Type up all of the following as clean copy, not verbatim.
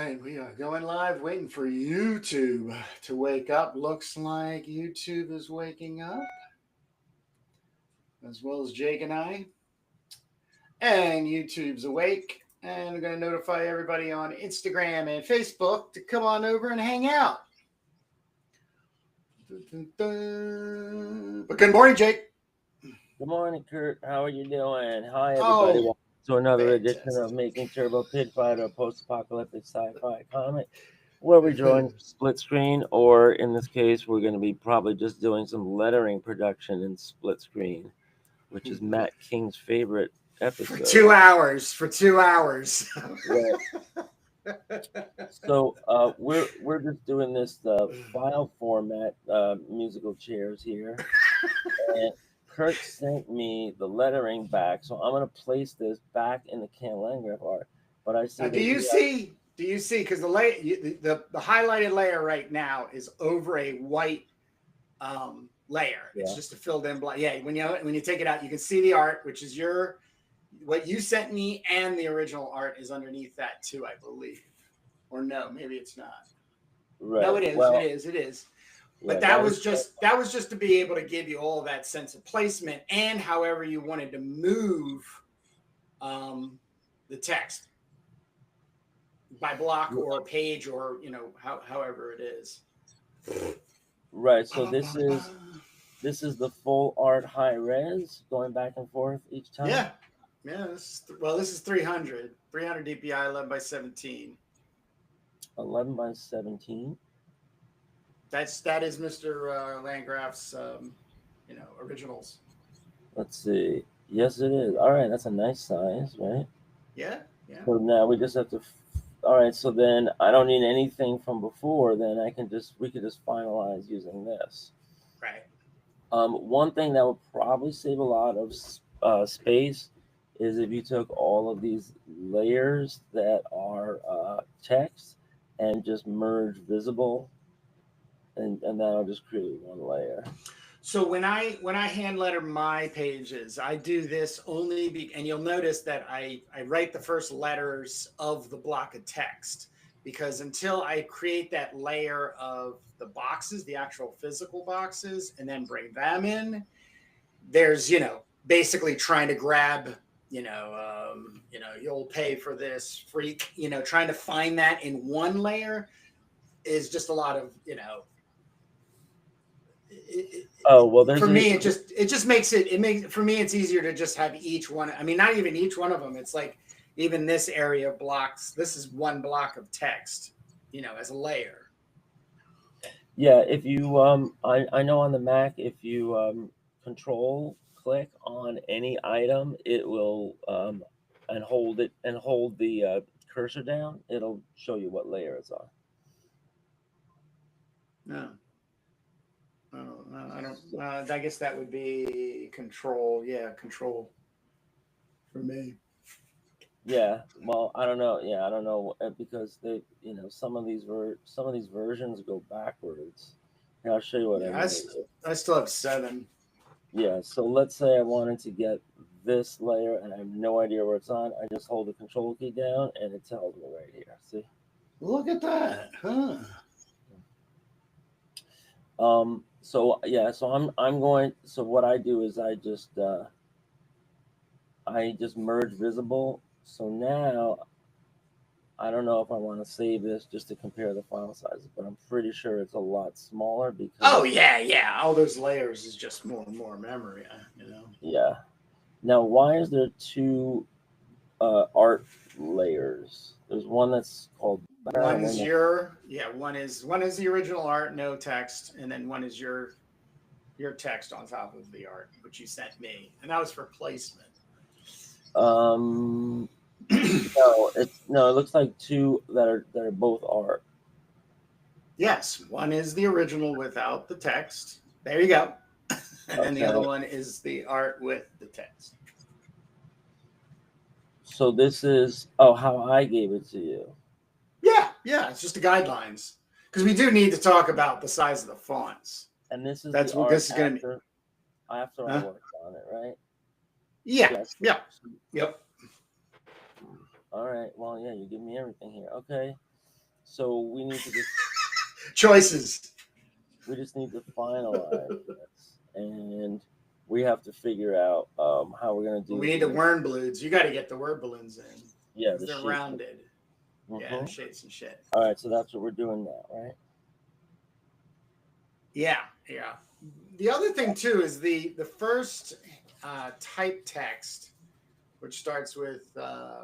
right, we are going live, waiting for YouTube to wake up. Looks like YouTube is waking up, as well as Jake and I. And YouTube's awake. And we're going to notify everybody on Instagram and Facebook to come on over and hang out. But good morning, Jake. Good morning, Kurt. How are you doing? Hi, everybody. Welcome to another edition of Making Turbo Pit Fighter, a post-apocalyptic sci-fi comic, where we join split screen, or in this case, we're going to be probably just doing some lettering production in split screen, which is Matt King's favorite episode. For 2 hours. Right. So we're just doing this file format musical chairs here, and Kurt sent me the lettering back, so I'm going to place this back in the Ken Landgraf art. But I see. Do you see? Because the highlighted layer right now is over a white layer. Yeah. It's just a filled in black. Yeah. When you take it out, you can see the art, which is what you sent me, and the original art is underneath that too, I believe. Or no, maybe it's not. Right. No, it is. Well, it is. But that was just to be able to give you all that sense of placement and however you wanted to move the text by block or page, or however it is. Right. So this is the full art high res going back and forth each time. Yeah. This is 300 DPI, 11 by 17. 11 by 17. That is Mr. Landgraf's, originals. Let's see. Yes, it is. All right, that's a nice size, right? Yeah. So now we just have to. All right, so then I don't need anything from before. Then we could just finalize using this. Right. One thing that would probably save a lot of space is if you took all of these layers that are text and just merge visible. And that'll just create one layer. So when I hand letter my pages, I do this only and you'll notice that I write the first letters of the block of text, because until I create that layer of the boxes, the actual physical boxes, and then bring them in, there's basically trying to grab you'll pay for this freak, trying to find that in one layer is just a lot of for me, it just makes for me, it's easier to just have each one. I mean, not even each one of them. It's like even this area of blocks. This is one block of text, as a layer. Yeah. If you, I know on the Mac, if you control click on any item, it will and hold the cursor down. It'll show you what layer it's on. No. I don't. I guess that would be control. Yeah, control for me. Yeah. Well, I don't know. Yeah, I don't know, because they, some of these versions go backwards. Yeah, I'll show you what I mean. I still have 7. Yeah. So let's say I wanted to get this layer and I have no idea where it's on. I just hold the control key down and it tells me right here. See? Look at that, huh? So yeah, so I'm going. So what I do is I just merge visible. So now I don't know if I want to save this just to compare the file sizes, but I'm pretty sure it's a lot smaller because. Oh yeah. All those layers is just more and more memory, Yeah. Now, why is there 2 art layers? There's one that's called. One is one is the original art, no text, and then one is your text on top of the art, which you sent me, and that was for placement. No, it looks like 2 that are both art. Yes, one is the original without the text. There you go. And then the other one is the art with the text. So this is how I gave it to you. Yeah, it's just the guidelines, because we do need to talk about the size of the fonts. And this is what this is going to be after I worked on it, right? Yeah. Yes. Yep. All right. Well, yeah, you give me everything here. Okay. So we need to just choices. We just need to finalize this, and we have to figure out how we're going to do. We need the word balloons. You got to get the word balloons in. Yeah, they're rounded. Mm-hmm. Yeah, the shapes and shit. All right, so that's what we're doing now, right? Yeah. The other thing too is the first type text, which starts with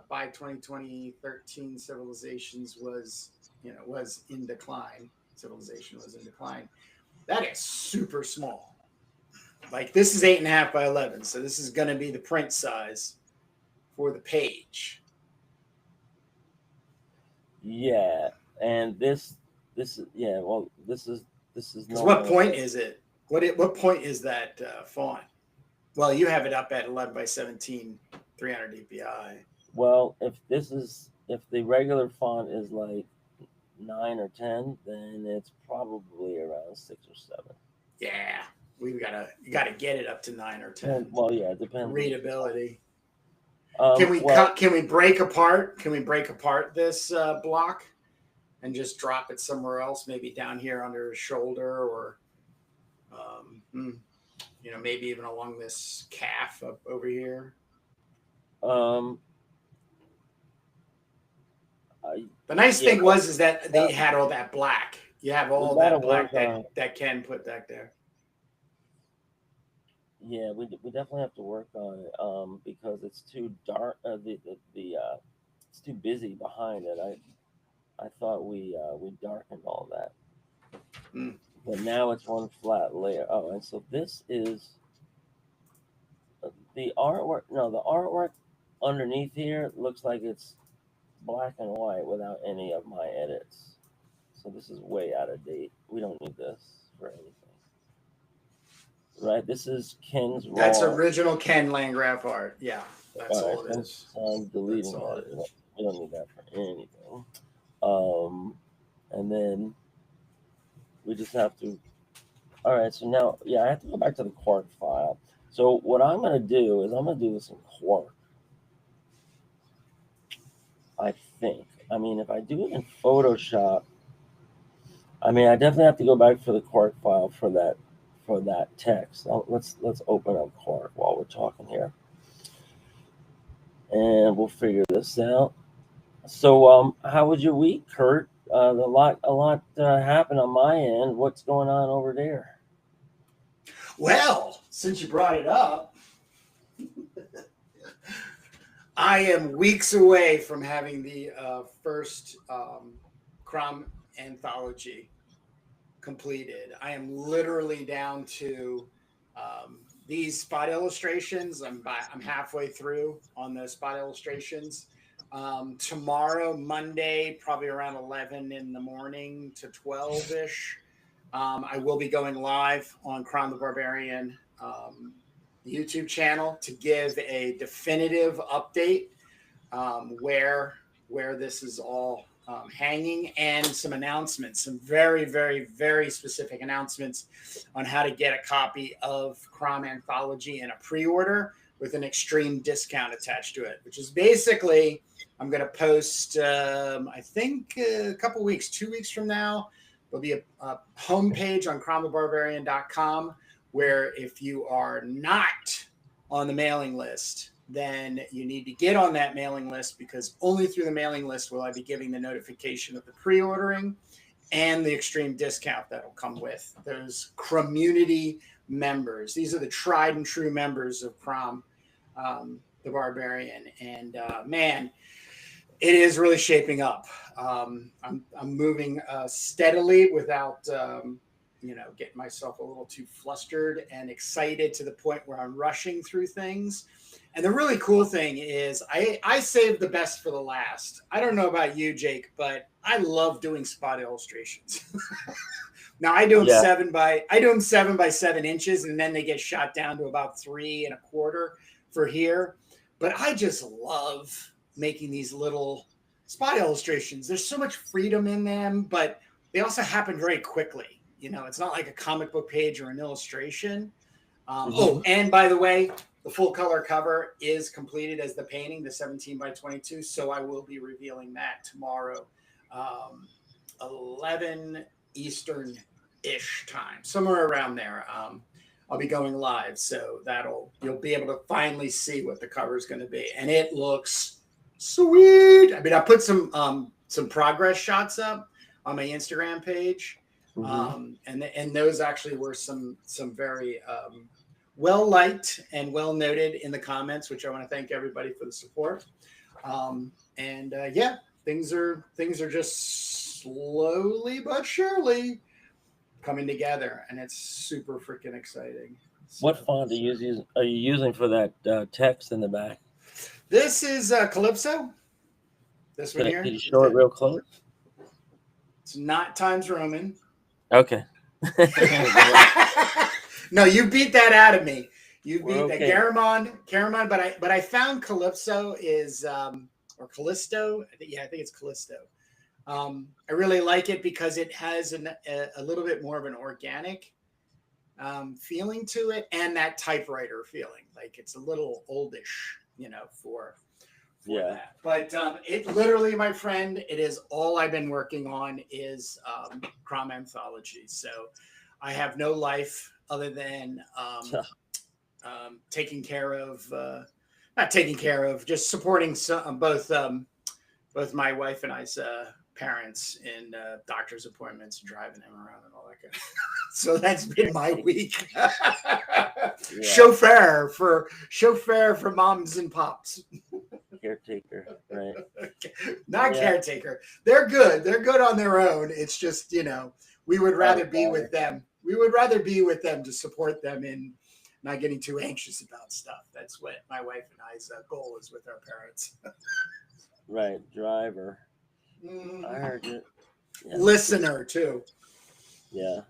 by 2013 civilizations was in decline. Civilization was in decline. That is super small. Like this is 8.5 by 11, so this is going to be the print size for the page. Yeah, and this is well, this is no. What point is it? What point is that font? Well, you have it up at 11 by 17, 300 dpi. Well, if the regular font is like 9 or 10, then it's probably around 6 or 7. Yeah, you gotta get it up to 9 or 10. Well, yeah, it depends. Readability. Can we break apart? Can we break apart this block and just drop it somewhere else? Maybe down here under his shoulder, or maybe even along this calf up over here. The nice thing is that they had all that black. You have all that black that Ken put back there. Yeah, we definitely have to work on it because it's too dark. It's too busy behind it. I thought we darkened all that, but now it's one flat layer. Oh, and so this is the artwork. No, the artwork underneath here looks like it's black and white without any of my edits. So this is way out of date. We don't need this for anything. Right, this is Ken's raw. That's original Ken Landgraf art. Yeah, that's all it is. I'm deleting that. We don't need that for anything. And then we just have to. All right, so now, I have to go back to the Quark file. So what I'm going to do is I'm going to do this in Quark. I think. I mean, if I do it in Photoshop, I definitely have to go back for the Quark file for that text. Now, let's open up Quark while we're talking here, and we'll figure this out. So, how was your week, Kurt? A lot happened on my end. What's going on over there? Well, since you brought it up, I am weeks away from having the first CROM Anthology completed. I am literally down to these spot illustrations. I'm halfway through on the spot illustrations. Tomorrow, Monday, probably around 11 in the morning to 12-ish, I will be going live on Crown the Barbarian YouTube channel to give a definitive update where this is all hanging, and some announcements, some very, very, very specific announcements on how to get a copy of CROM Anthology in a pre-order with an extreme discount attached to it, which is basically, I'm going to post, I think a couple weeks, 2 weeks from now, there'll be a homepage on cromthebarbarian.com where if you are not on the mailing list, then you need to get on that mailing list, because only through the mailing list will I be giving the notification of the pre-ordering and the extreme discount that'll come with those community members. These are the tried and true members of CROM, the Barbarian. And man, it is really shaping up. I'm moving steadily without getting myself a little too flustered and excited to the point where I'm rushing through things. And the really cool thing is I saved the best for the last. I don't know about you, Jake, but I love doing spot illustrations. Now I do them 7 by 7 inches, and then they get shot down to about 3 1/4 for here. But I just love making these little spot illustrations. There's so much freedom in them, but they also happen very quickly. It's not like a comic book page or an illustration. Oh, and by the way, the full color cover is completed as the painting, the 17 by 22. So I will be revealing that tomorrow 11 Eastern-ish time, somewhere around there. I'll be going live, so you'll be able to finally see what the cover is going to be, and it looks sweet. I mean, I put some progress shots up on my Instagram page, and those actually were some very well liked and well noted in the comments, which I want to thank everybody for the support. Yeah, things are just slowly but surely coming together, and it's super freaking exciting. So, what font are you using for that text in the back? This is Calypso. This one here. Can you show it real close? It's not Times Roman. Okay. No, you beat that out of me. You beat that Garamond, but I found Calypso is or Callisto. I think it's Callisto. I really like it because it has a little bit more of an organic feeling to it, and that typewriter feeling. Like it's a little oldish, for that. But it literally, my friend, it is all I've been working on is World Anthology. So I have no life other than just supporting both my wife and I's parents in doctor's appointments, driving them around and all that kind of So that's been my week. Chauffeur for moms and pops. Caretaker, right? Not caretaker. They're good. They're good on their own. It's just, we would rather be with them. We would rather be with them to support them in not getting too anxious about stuff. That's what my wife and I's goal is with our parents. Right. Driver. I heard it. Yeah, listener too. Yeah.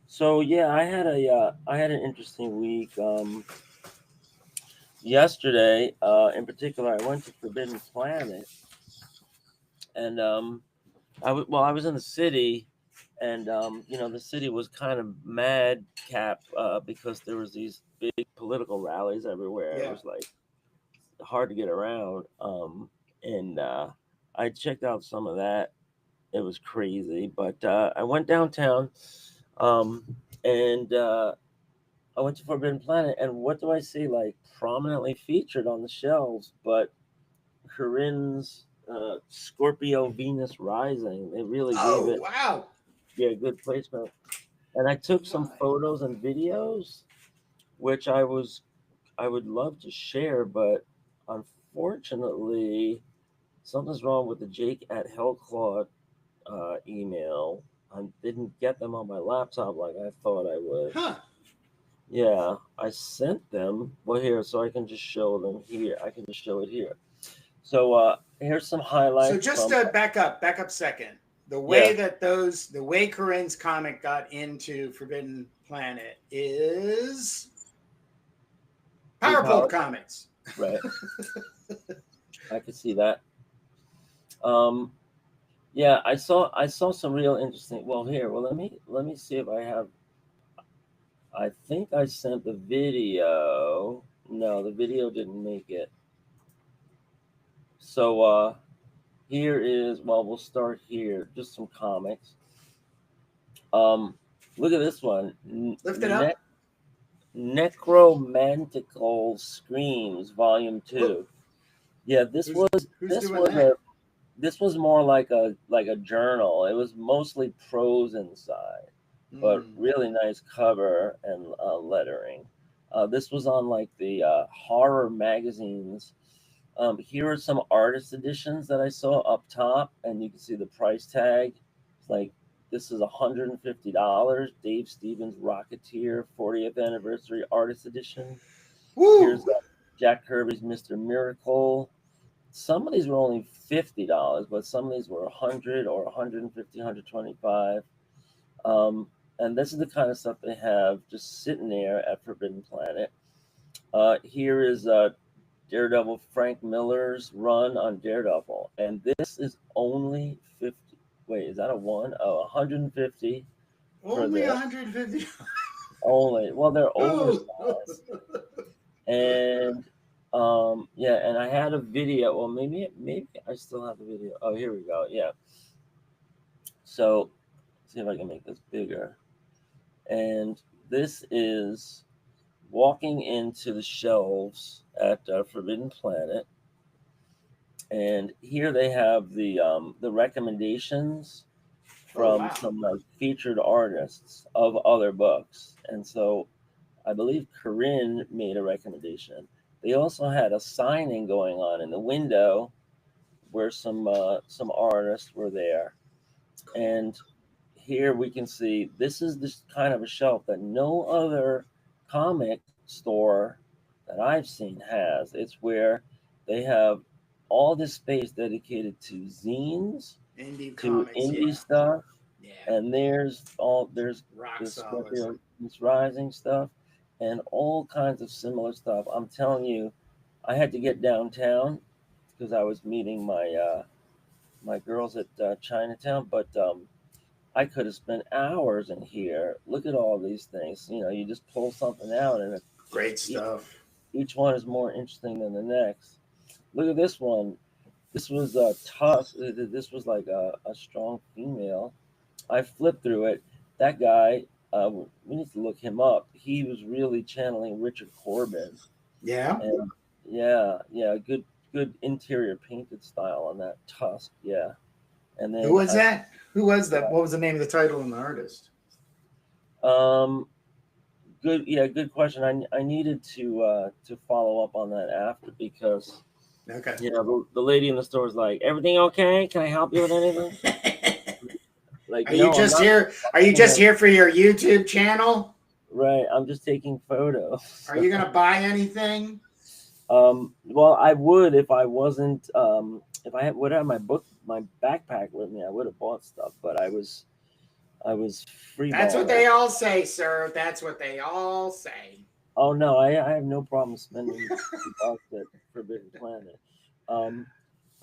So yeah, I had an interesting week. Yesterday, in particular, I went to Forbidden Planet, and I was in the city, and the city was kind of madcap because there was these big political rallies everywhere. It was like hard to get around, and I checked out some of that. It was crazy, but I went downtown, and I went to Forbidden Planet, and what do I see? Like prominently featured on the shelves, but Corinne's Scorpio Venus Rising. They really gave it. Wow. Yeah, good placement. And I took some photos and videos, which I would love to share, but unfortunately, something's wrong with the Jake at Hellclaw email. I didn't get them on my laptop like I thought I would. Huh. Yeah, I sent them. Well, here, so I can just show them here. I can just show it here. So here's some highlights. So just back up a second. The way Corinne's comic got into Forbidden Planet is Powerpole Comics. Right. I could see that. Yeah, I saw some real interesting. Well, here. Well, let me see if I have. I think I sent the video. No, the video didn't make it. So here is. Well, we'll start here. Just some comics. Look at this one. Lift it up. Necromantical Screams, Volume 2. Yeah, this was more like a journal. It was mostly prose inside, but really nice cover and lettering. This was on like the horror magazines. Here are some artist editions that I saw up top, and you can see the price tag. It's like this is $150. Dave Stevens Rocketeer 40th Anniversary Artist Edition. Woo! Here's Jack Kirby's Mr. Miracle. Some of these were only $50, but some of these were $100 or $150, $125. And this is the kind of stuff they have just sitting there at Forbidden Planet. Here is Daredevil Frank Miller's run on Daredevil, and this is only 50. Wait, is that a one? Oh, 150. Only 150. Only. Well, they're oversized. And Yeah, and I had a video. Well, maybe I still have the video. Oh, here we go. Yeah. So, see if I can make this bigger. And this is walking into the shelves at Forbidden Planet, and here they have the recommendations Oh from wow. some featured artists of other books, and so I believe Corinne made a recommendation. They also had a signing going on in the window where some artists were there, and here we can see this is this kind of a shelf that no other comic store that I've seen has. It's where they have all this space dedicated to zines, Indie to comics, indie yeah. stuff, Yeah. and there's Rock this solid. this rising stuff and all kinds of similar stuff. I'm telling you, I had to get downtown because I was meeting my girls at Chinatown, but I could have spent hours in here. Look at all these things. You know, you just pull something out, and Great each, stuff. each one is more interesting than the next. Look at this one. This was tough. This was like a strong female. I flipped through it. That guy, we need to look him up. He was really channeling Richard Corbin. Yeah. And yeah, good interior painted style on that tusk. Yeah. And Who then was that? Who was that? What was the name of the title and the artist? Good question. I needed to follow up on that after because Okay. the lady in the store was like, "Everything okay? Can I help you with anything?" Like, Are you no, I'm just not. here? Are you just here for your YouTube channel? Right, I'm just taking photos. Are you gonna buy anything? Well, I would if I wasn't. If I would have my backpack with me, I would have bought stuff. But I was free That's what balling. they all say, sir. That's what they all say. Oh no, I have no problem spending bucks at Forbidden Planet. Um,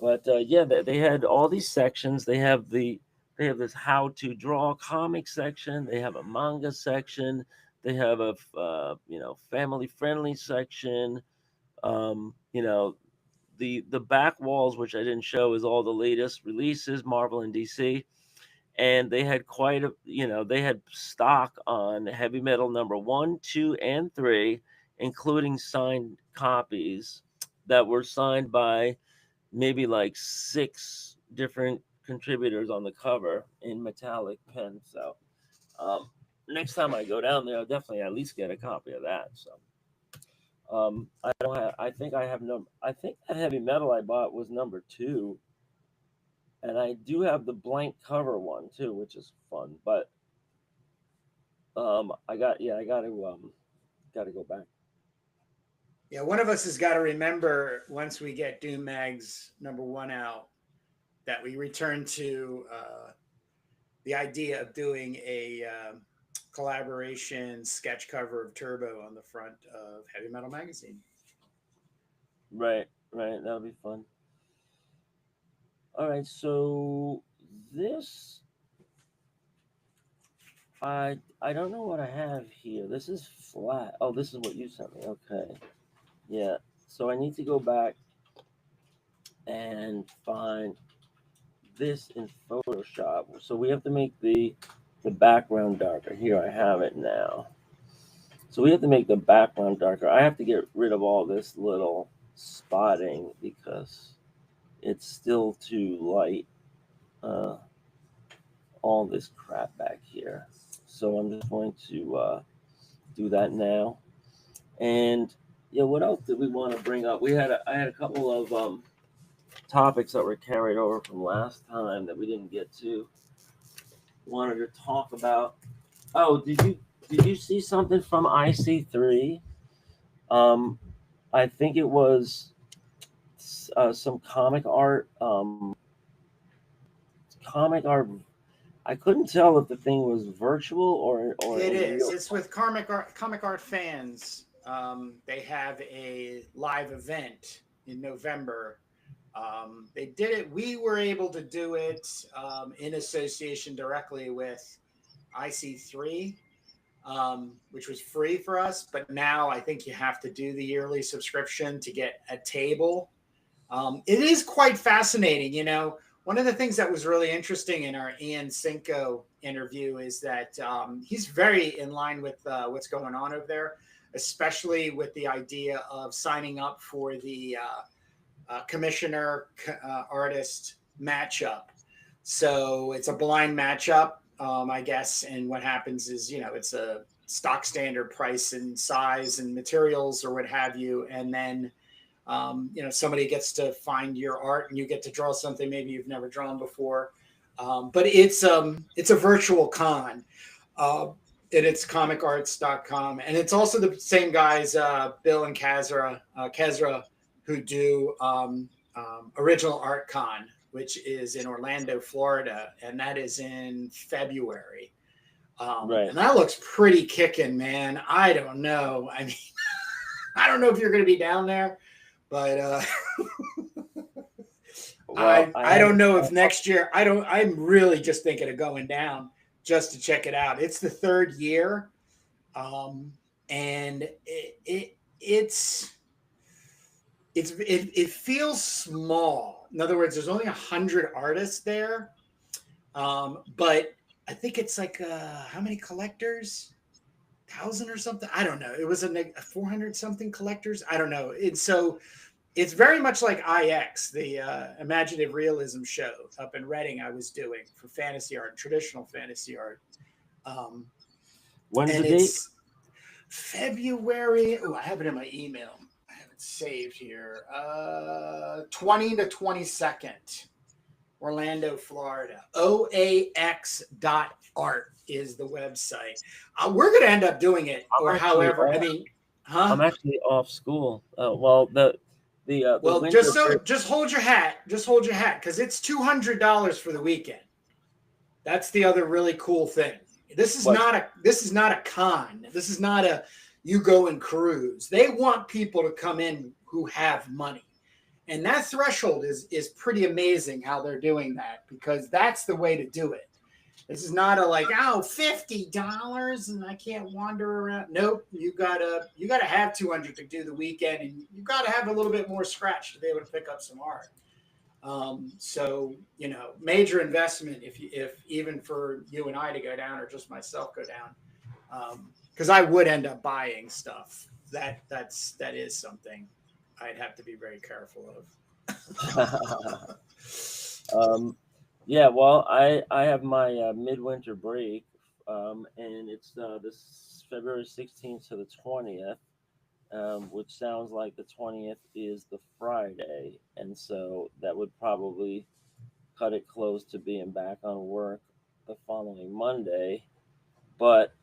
but yeah, they had all these sections. They have this how to draw comic section. They have a manga section. They have a family friendly section. You know, the back walls, which I didn't show, is all the latest releases, Marvel and DC. And they had they had stock on Heavy Metal number 1, 2, and 3, including signed copies that were signed by maybe like 6 different contributors on the cover in metallic pen. So next time I go down there, I'll definitely at least get a copy of that. So I don't have. I think I have number. I think that Heavy Metal I bought was number 2, and I do have the blank cover one too, which is fun. But I got to go back. Yeah, one of us has got to remember once we get Doom Mag's number 1 out that we return to the idea of doing a collaboration sketch cover of Turbo on the front of Heavy Metal magazine. Right, that'll be fun. All right, so this I don't know what I have here. This is flat. Oh, this is what you sent me. Okay. Yeah. So I need to go back and find this in Photoshop. So we have to make the background darker. Here I have it now. So we have to make the background darker. I have to get rid of all this little spotting because it's still too light. All this crap back here. So I'm just going to do that now. And yeah, what else did we want to bring up? I had a couple of topics that were carried over from last time that we didn't get to. Wanted to talk about. Oh, did you see something from IC3? I think it was some comic art. Comic art. I couldn't tell if the thing was virtual or It is. real. It's with comic art fans. They have a live event in November. They did it. We were able to do it in association directly with IC3. which was free for us. But now I think you have to do the yearly subscription to get a table. It is quite fascinating. You know, one of the things that was really interesting in our Ian Cinco interview is that he's very in line with what's going on over there, especially with the idea of signing up for the commissioner artist matchup. So it's a blind matchup, I guess. And what happens is, you know, it's a stock standard price and size and materials or what have you. And then, you know, somebody gets to find your art and you get to draw something maybe you've never drawn before. But it's a virtual con. And it's comicarts.com. And it's also the same guys, Bill and Kezra, who do Original Art Con, which is in Orlando, Florida, and that is in February. Right. And that looks pretty kicking, man. I don't know. I mean, I don't know if you're going to be down there, but well, I don't know if next year. I'm really just thinking of going down just to check it out. It's the third year, and it feels small. In other words, there's only 100 artists there, but I think it's like how many collectors? 1,000 or something. I don't know. It was a 400 something collectors. I don't know. It's very much like IX, the imaginative realism show up in Reading I was doing for fantasy art, traditional fantasy art. When's the date? February. Oh, I have it in my email. I have it saved here. 20 to 22nd, Orlando, Florida. OAX.art is the website. We're going to end up doing it, or however. I mean, I'm actually off school. Well, just hold your hat. Just hold your hat, because it's $200 for the weekend. That's the other really cool thing. This is not a con. This is not a you go and cruise. They want people to come in who have money. And that threshold is pretty amazing how they're doing that, because that's the way to do it. This is not a like, oh, $50 and I can't wander around. Nope, you gotta have 200 to do the weekend, and you gotta have a little bit more scratch to be able to pick up some art. So, you know, major investment if even for you and I to go down, or just myself go down, because I would end up buying stuff. That is something I'd have to be very careful of. Yeah, well, I have my midwinter break, and it's this February 16th to the 20th, which sounds like the 20th is the Friday, and so that would probably cut it close to being back on work the following Monday. But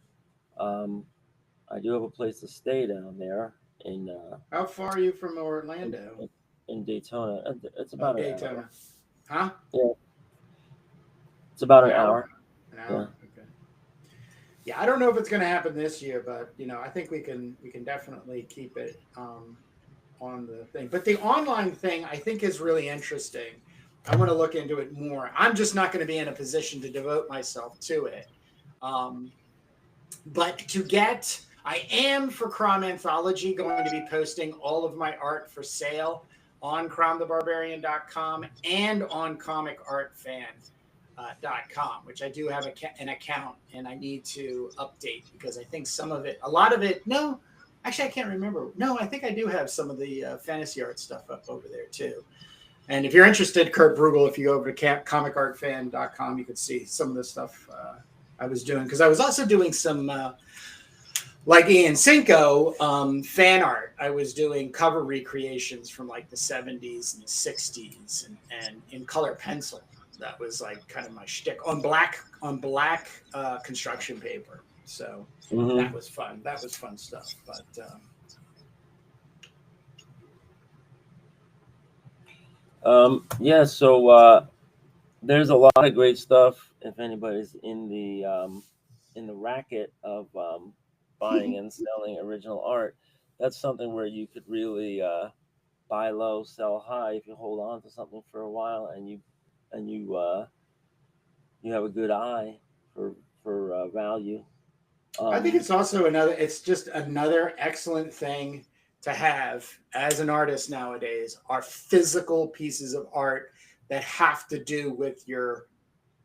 I do have a place to stay down there in. How far are you from Orlando? In Daytona. It's about an Daytona. Hour. Huh? Yeah. It's about an hour. An hour. Yeah. Okay. Yeah, I don't know if it's going to happen this year, but you know, I think we can definitely keep it on the thing. But the online thing, I think, is really interesting. I want to look into it more. I'm just not going to be in a position to devote myself to it. But I am for Crom Anthology going to be posting all of my art for sale on cromthebarbarian.com and on comicartfan.com, which I do have an account, and I need to update, because I think a lot of it, no, actually I can't remember. No, I think I do have some of the fantasy art stuff up over there too. And if you're interested, Kurt Brugel, if you go over to comicartfan.com, you could see some of the stuff I was doing, because I was also doing some, like Ian Cinco, fan art. I was doing cover recreations from like the 70s and the 60s, and in color pencil. That was like kind of my shtick on black construction paper. So that was fun. That was fun stuff. But yeah, so there's a lot of great stuff. If anybody's in the racket of buying and selling original art, that's something where you could really buy low, sell high if you hold on to something for a while, and you have a good eye for value. I think it's also it's just another excellent thing to have as an artist nowadays are physical pieces of art that have to do with your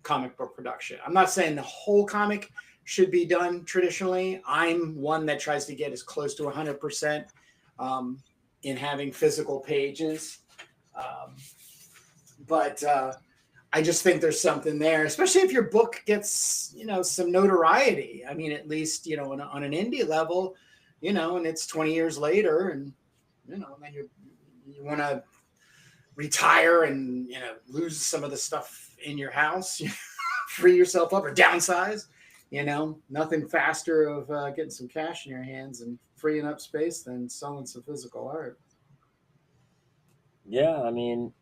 comic book production. I'm not saying the whole comic should be done traditionally. I'm one that tries to get as close to 100% in having physical pages. Um, but I just think there's something there, especially if your book gets, some notoriety. I mean, at least, on an indie level, and it's 20 years later and, then you want to retire and, lose some of the stuff in your house, free yourself up or downsize, nothing faster of getting some cash in your hands and freeing up space than selling some physical art. Yeah, I mean,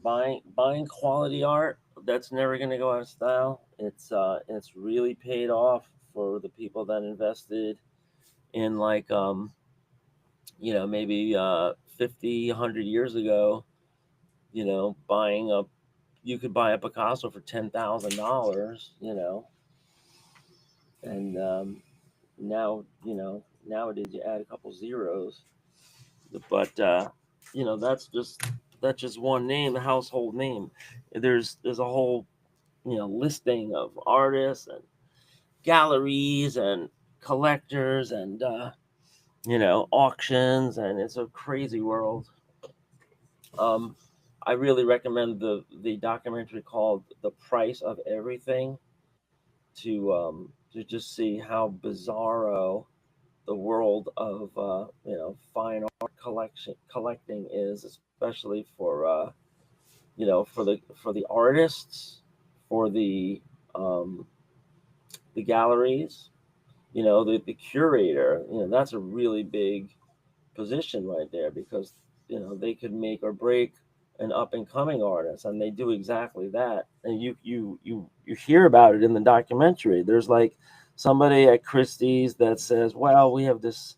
buying quality art, that's never going to go out of style. It's really paid off for the people that invested in, like, maybe 50, 100 years ago, buying a you could buy a Picasso for $10,000, and now, nowadays you add a couple zeros, but that's just one name, a household name. There's a whole listing of artists and galleries and collectors and auctions, and it's a crazy world. um I really recommend the documentary called "The Price of Everything" to just see how bizarro the world of fine art collecting is, especially for for the artists, for the galleries, the curator. That's a really big position right there, because they could make or break an up and coming artist, and they do exactly that. And you hear about it in the documentary. There's like somebody at Christie's that says, well, we have this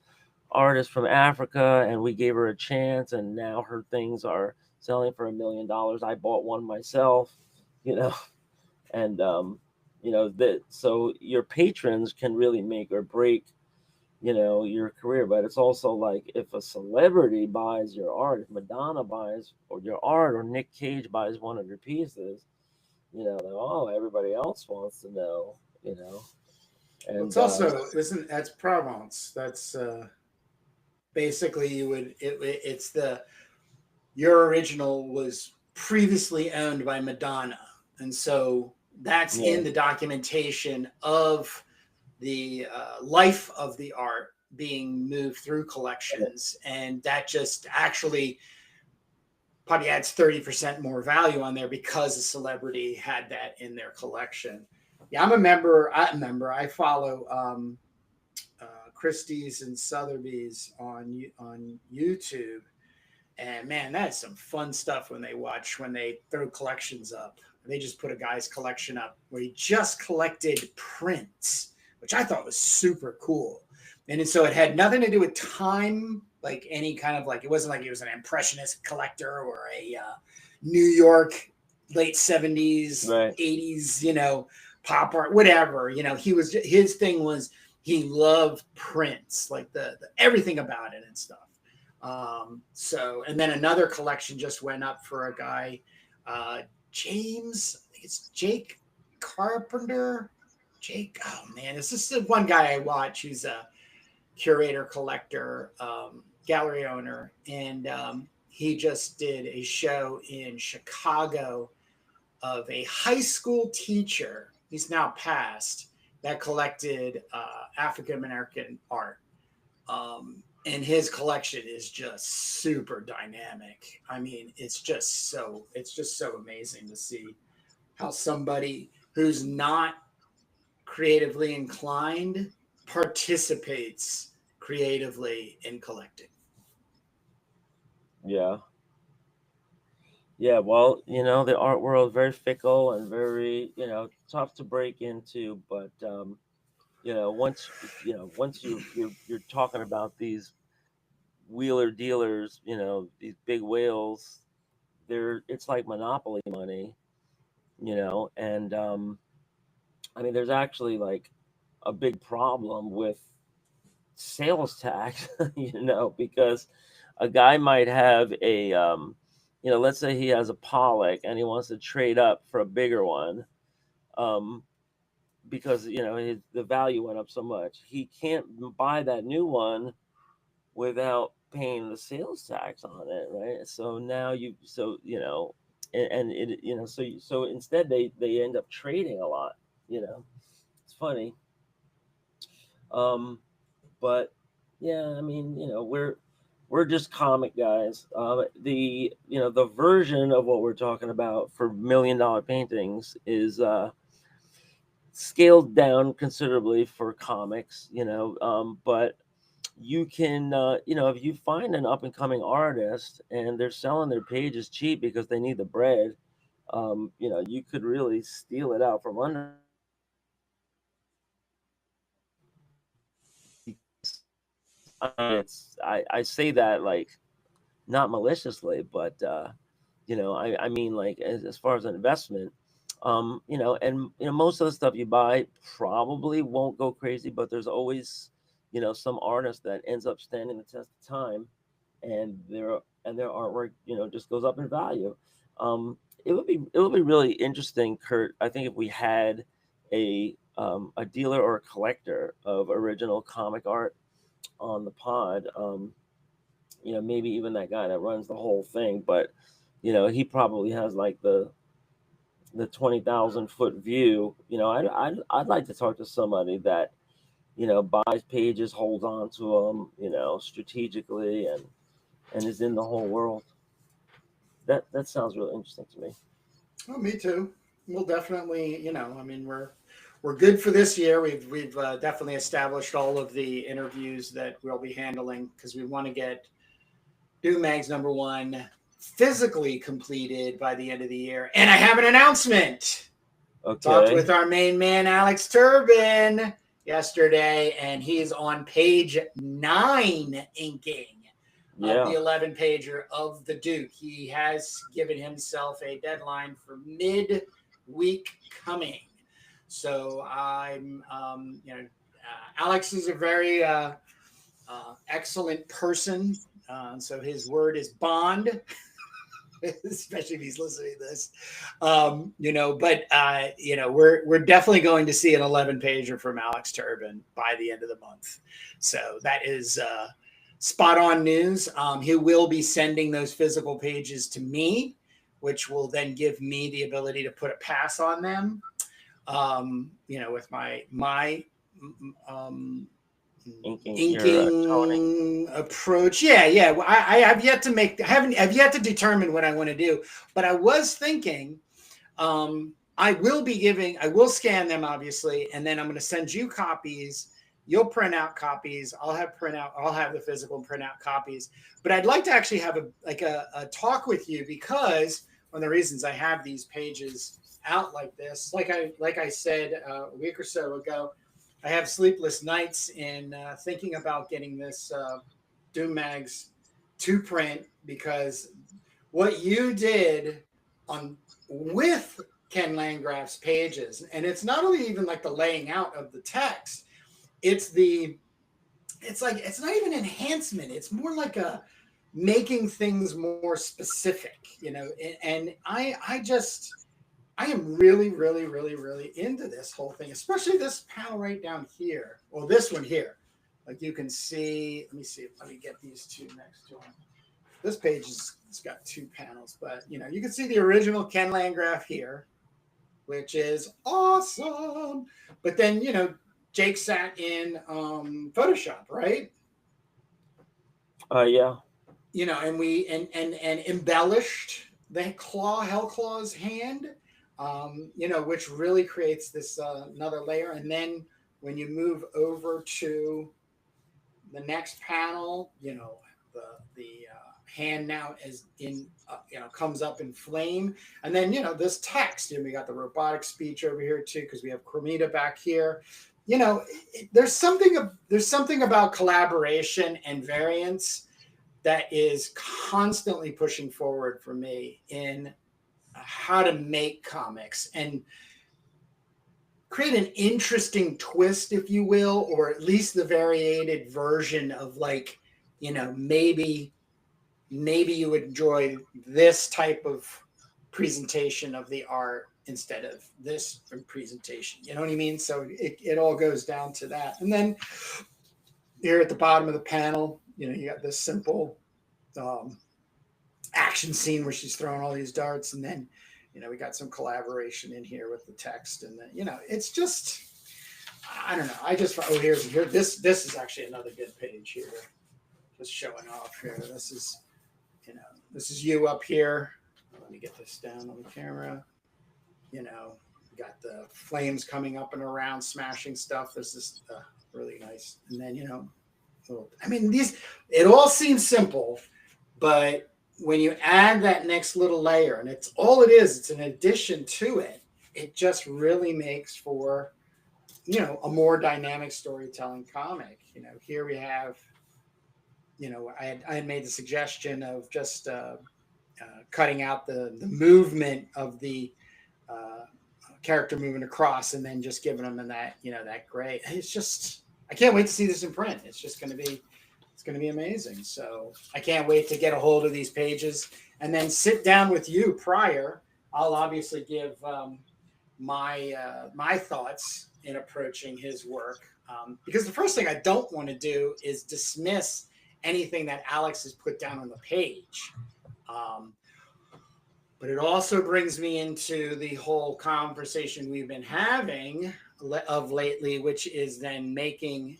artist from Africa and we gave her a chance, and now her things are selling for $1 million. I bought one myself, you know and that, so your patrons can really make or break your career. But it's also like, if a celebrity buys your art, if Madonna buys or your art, or Nick Cage buys one of your pieces, then, oh, everybody else wants to know. Well, And it's also isn't that's provenance. That's basically it's the your original was previously owned by Madonna, and so that's yeah, in the documentation of the life of the art being moved through collections, and that just actually probably adds 30% more value on there because a celebrity had that in their collection. Yeah, I'm a member. I follow Christie's and Sotheby's on YouTube, and man, that is some fun stuff when they throw collections up. They just put a guy's collection up where he just collected prints, which I thought was super cool. And so it had nothing to do with time, like any kind of like, it wasn't like he was an impressionist collector or a New York late 70s, right. 80s, pop art, whatever. His thing was he loved prints, like the everything about it and stuff. And then another collection just went up for a guy, James, I think it's Jake Carpenter. Jake, oh man, this is the one guy I watch who's a curator, collector, gallery owner. And he just did a show in Chicago of a high school teacher. He's now passed, that collected African American art. And his collection is just super dynamic. I mean, it's just so amazing to see how somebody who's not creatively inclined participates creatively in collecting. Yeah. Yeah, well, the art world is very fickle and very, tough to break into. But once you're talking about these wheeler dealers, these big whales, it's like monopoly money. And I mean, there's actually, like, a big problem with sales tax, because a guy might have a, let's say he has a Pollock and he wants to trade up for a bigger one, because the value went up so much. He can't buy that new one without paying the sales tax on it, right? So now and it, so instead they end up trading a lot. It's funny. But yeah, I mean, we're just comic guys. The version of what we're talking about for $1 million paintings is scaled down considerably for comics. But you can, if you find an up and coming artist and they're selling their pages cheap because they need the bread, you could really steal it out from under. I say that like not maliciously, but I mean like as far as an investment, and most of the stuff you buy probably won't go crazy, but there's always some artist that ends up standing the test of time, and their artwork just goes up in value. It would be really interesting, Kurt. I think if we had a dealer or a collector of original comic art on the pod, maybe even that guy that runs the whole thing, but he probably has like the 20,000-foot view. I'd like to talk to somebody that buys pages, holds on to them, strategically, and is in the whole world. That sounds really interesting to me. Oh, me too. We'll definitely, I mean, we're good for this year. We've definitely established all of the interviews that we'll be handling, because we want to get Doom Mags #1 physically completed by the end of the year. And I have an announcement. Okay. Talked with our main man, Alex Turbin, yesterday, and he's on page 9 inking of the 11-pager of the Duke. He has given himself a deadline for mid-week coming. So I'm, Alex is a very excellent person. So his word is bond, especially if he's listening to this. We're definitely going to see an 11-pager from Alex Turbin by the end of the month. So that is spot on news. He will be sending those physical pages to me, which will then give me the ability to put a pass on them. With my inking approach. Yeah. I have yet to determine what I want to do, but I was thinking, I will scan them obviously, and then I'm going to send you copies. You'll print out copies. I'll have the physical and print out copies. But I'd like to actually have a talk with you, because one of the reasons I have these pages out like this, like I said a week or so ago, I have sleepless nights in thinking about getting this Doom Mags to print, because what you did with Ken Landgraf's pages, and it's not only even like the laying out of the text, it's not even enhancement. It's more like a making things more specific, and I am really, really, really, really into this whole thing, especially this panel right down here. Well, this one here. Like you can see, let me get these two next to them. This page it's got 2 panels, but you can see the original Ken Landgraf here, which is awesome. But then, Jake sat in Photoshop, right? Yeah. And we and embellished the Hellclaw's hand. Which really creates this another layer. And then when you move over to the next panel, the hand now is in, comes up in flame. And then, this text, and we got the robotic speech over here too, because we have Cromita back here. There's something about collaboration and variance that is constantly pushing forward for me in how to make comics. And create an interesting twist, if you will, or at least the variated version of like, maybe you would enjoy this type of presentation of the art instead of this presentation. You know what I mean? So it all goes down to that. And then here at the bottom of the panel, you got this simple action scene where she's throwing all these darts, and then we got some collaboration in here with the text, and then it's just, I don't know. I just here this is actually another good page here, just showing off here. This is you up here. Let me get this down on the camera. We got the flames coming up and around, smashing stuff. This is really nice. And then it all seems simple, but when you add that next little layer, and it's all it is, it's an addition to it, it just really makes for, a more dynamic storytelling comic. Here we have, I had made the suggestion of just cutting out the movement of the character moving across, and then just giving them in that, that gray. It's just, I can't wait to see this in print. It's just going to be amazing. So I can't wait to get a hold of these pages and then sit down with you prior. I'll obviously give my thoughts in approaching his work, because the first thing I don't want to do is dismiss anything that Alex has put down on the page. But it also brings me into the whole conversation we've been having of lately, which is then making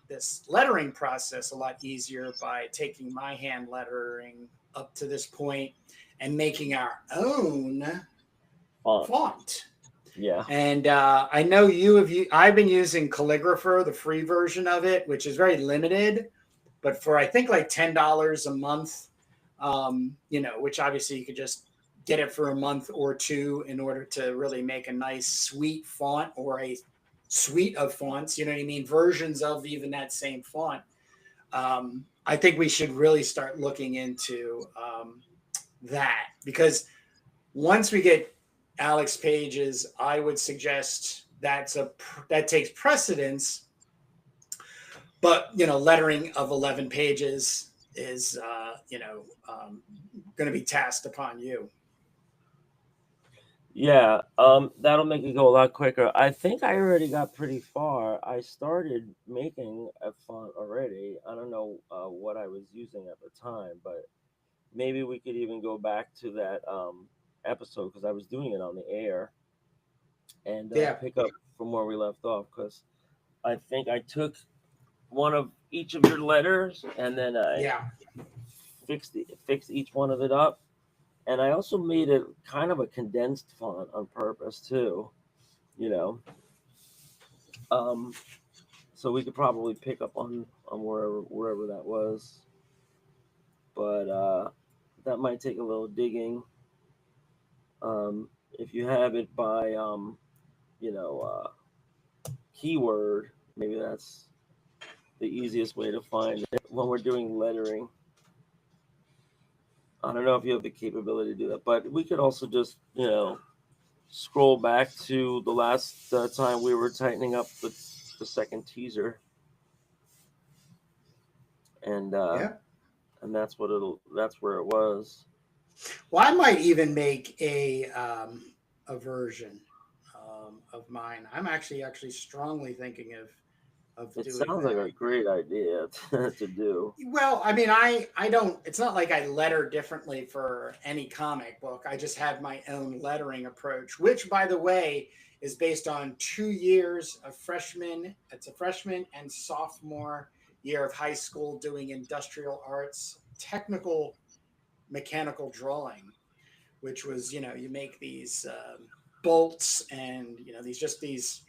this lettering process a lot easier by taking my hand lettering up to this point and making our own font. Yeah. And I know I've been using Calligrapher, the free version of it, which is very limited, but for I think like $10 a month, which obviously you could just get it for a month or two in order to really make a nice sweet font, or a suite of fonts, versions of even that same font. I think we should really start looking into that, because once we get Alex pages, I would suggest that takes precedence. But lettering of 11 pages is going to be tasked upon you. Yeah, that'll make it go a lot quicker. I think I already got pretty far. I started making a font already. I don't know what I was using at the time, but maybe we could even go back to that episode, because I was doing it on the air, and pick up from where we left off, because I think I took one of each of your letters, and then I fixed each one of it up. And I also made it kind of a condensed font on purpose too, so we could probably pick up on wherever that was. But that might take a little digging. If you have it by, keyword, maybe that's the easiest way to find it when we're doing lettering. I don't know if you have the capability to do that, but we could also just, scroll back to the last time we were tightening up the second teaser, and that's where it was. Well, I might even make a version of mine. I'm actually strongly thinking of it doing sounds that. like a great idea to do. Well, I mean, I don't, it's not like I letter differently for any comic book. I just have my own lettering approach, which, by the way, is based on 2 years of freshman. It's a freshman and sophomore year of high school doing industrial arts, technical mechanical drawing, which was, you make these bolts and, these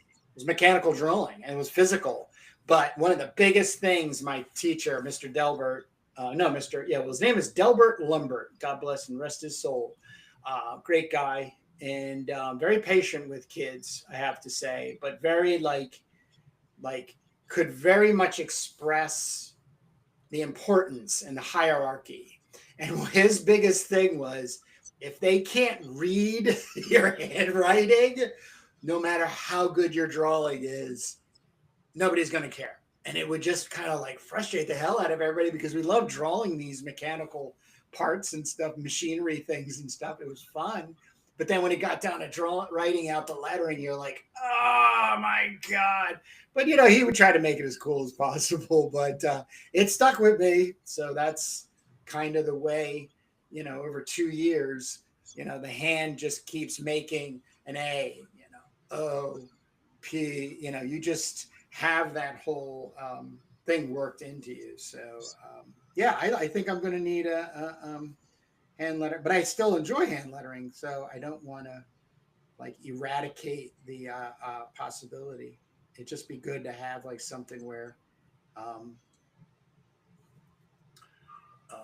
mechanical drawing, and it was physical. But one of the biggest things my teacher, Mr. Delbert, his name is Delbert Lumbert, God bless and rest his soul. Great guy, and very patient with kids, I have to say, but very could very much express the importance and the hierarchy. And his biggest thing was, if they can't read your handwriting, no matter how good your drawing is, nobody's going to care. And it would just kind of like frustrate the hell out of everybody because we love drawing these mechanical parts and stuff, machinery things and stuff. It was fun. But then when it got down to writing out the lettering, you're like, oh my God. But, you know, he would try to make it as cool as possible. But it stuck with me. So that's kind of the way, you know, over 2 years, you know, the hand just keeps making an A, you know, O, P, you know, you just have that whole thing worked into you. So, yeah, I think I'm going to need a hand letter, but I still enjoy hand lettering. So I don't want to like eradicate the possibility. It'd just be good to have like something where